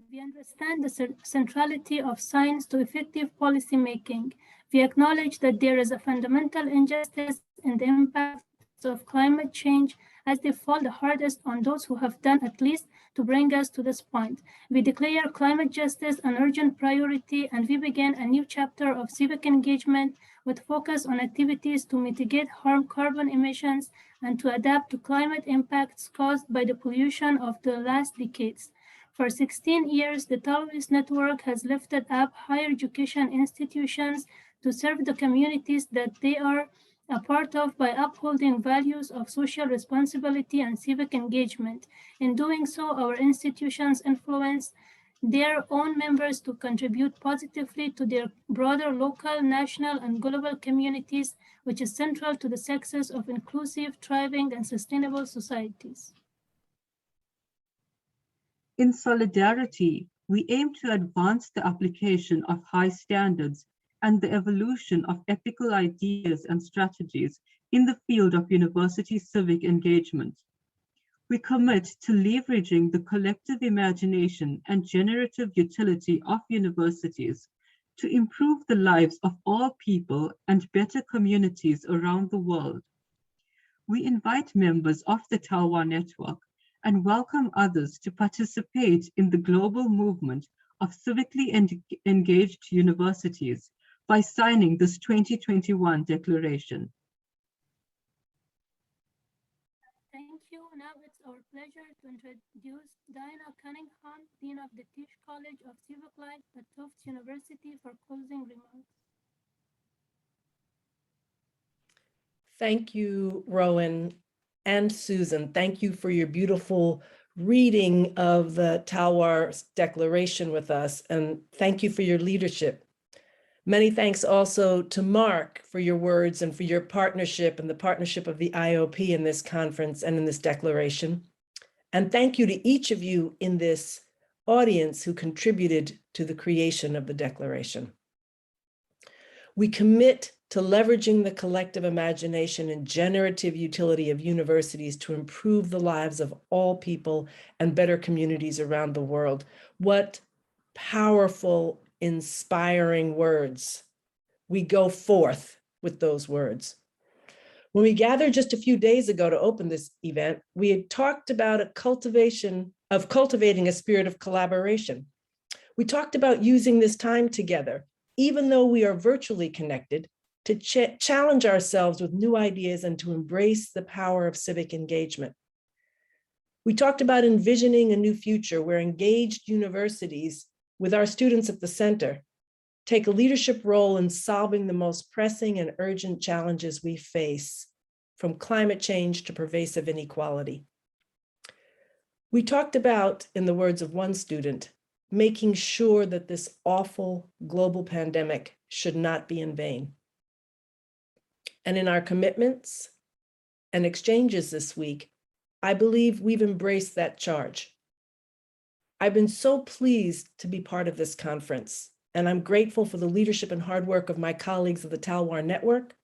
we understand the centrality of science to effective policy making. We acknowledge that there is a fundamental injustice in the impacts of climate change, as they fall the hardest on those who have done at least to bring us to this point. We declare climate justice an urgent priority, and we begin a new chapter of civic engagement with focus on activities to mitigate harmful carbon emissions and to adapt to climate impacts caused by the pollution of the last decades. For 16 years, the Talloires network has lifted up higher education institutions to serve the communities that they are a part of by upholding values of social responsibility and civic engagement. In doing so, our institutions influence their own members to contribute positively to their broader local, national, and global communities, which is central to the success of inclusive, thriving, and sustainable societies. In solidarity, we aim to advance the application of high standards and the evolution of ethical ideas and strategies in the field of university civic engagement. We commit to leveraging the collective imagination and generative utility of universities to improve the lives of all people and better communities around the world. We invite members of the Talloires network and welcome others to participate in the global movement of civically engaged universities by signing this 2021 declaration. Thank you. Now it's our pleasure to introduce Diana Cunningham, Dean of the Tisch College of Civic Life at Tufts University, for closing remarks. Thank you, Rowan and Susan. Thank you for your beautiful reading of the Talloires Declaration with us, and thank you for your leadership. Many thanks also to Mark for your words and for your partnership and the partnership of the IOP in this conference and in this declaration. And thank you to each of you in this audience who contributed to the creation of the declaration. We commit to leveraging the collective imagination and generative utility of universities to improve the lives of all people and better communities around the world. What powerful, inspiring words. We go forth with those words. When we gathered just a few days ago to open this event, we had talked about cultivating a spirit of collaboration. We talked about using this time together, even though we are virtually connected, to challenge ourselves with new ideas and to embrace the power of civic engagement. We talked about envisioning a new future where engaged universities, with our students at the center, take a leadership role in solving the most pressing and urgent challenges we face, from climate change to pervasive inequality. We talked about, in the words of one student, making sure that this awful global pandemic should not be in vain. And in our commitments and exchanges this week, I believe we've embraced that charge. I've been so pleased to be part of this conference, and I'm grateful for the leadership and hard work of my colleagues of the Talloires Network,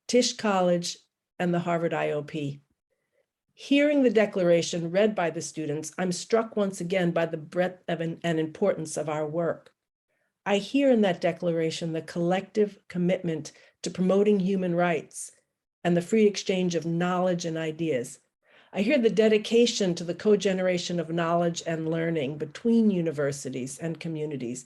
Tisch College, and the Harvard IOP. Hearing the declaration read by the students, I'm struck once again by the breadth and importance of our work. I hear in that declaration the collective commitment to promoting human rights and the free exchange of knowledge and ideas. I hear the dedication to the co-generation of knowledge and learning between universities and communities,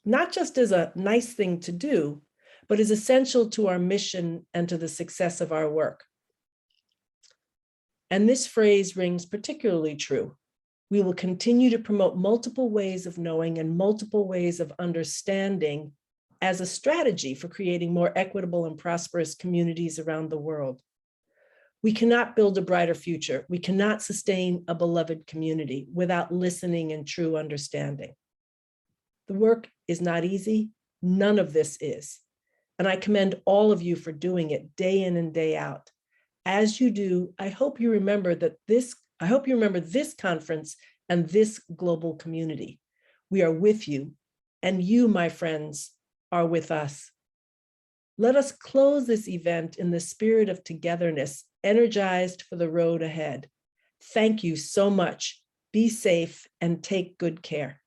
not just as a nice thing to do, but as essential to our mission and to the success of our work. And this phrase rings particularly true. We will continue to promote multiple ways of knowing and multiple ways of understanding as a strategy for creating more equitable and prosperous communities around the world. We cannot build a brighter future. We cannot sustain a beloved community without listening and true understanding. The work is not easy. None of this is. And I commend all of you for doing it day in and day out. As you do, I hope you remember this conference and this global community. We are with you, and you, my friends, are with us. Let us close this event in the spirit of togetherness, energized for the road ahead. Thank you so much. Be safe and take good care.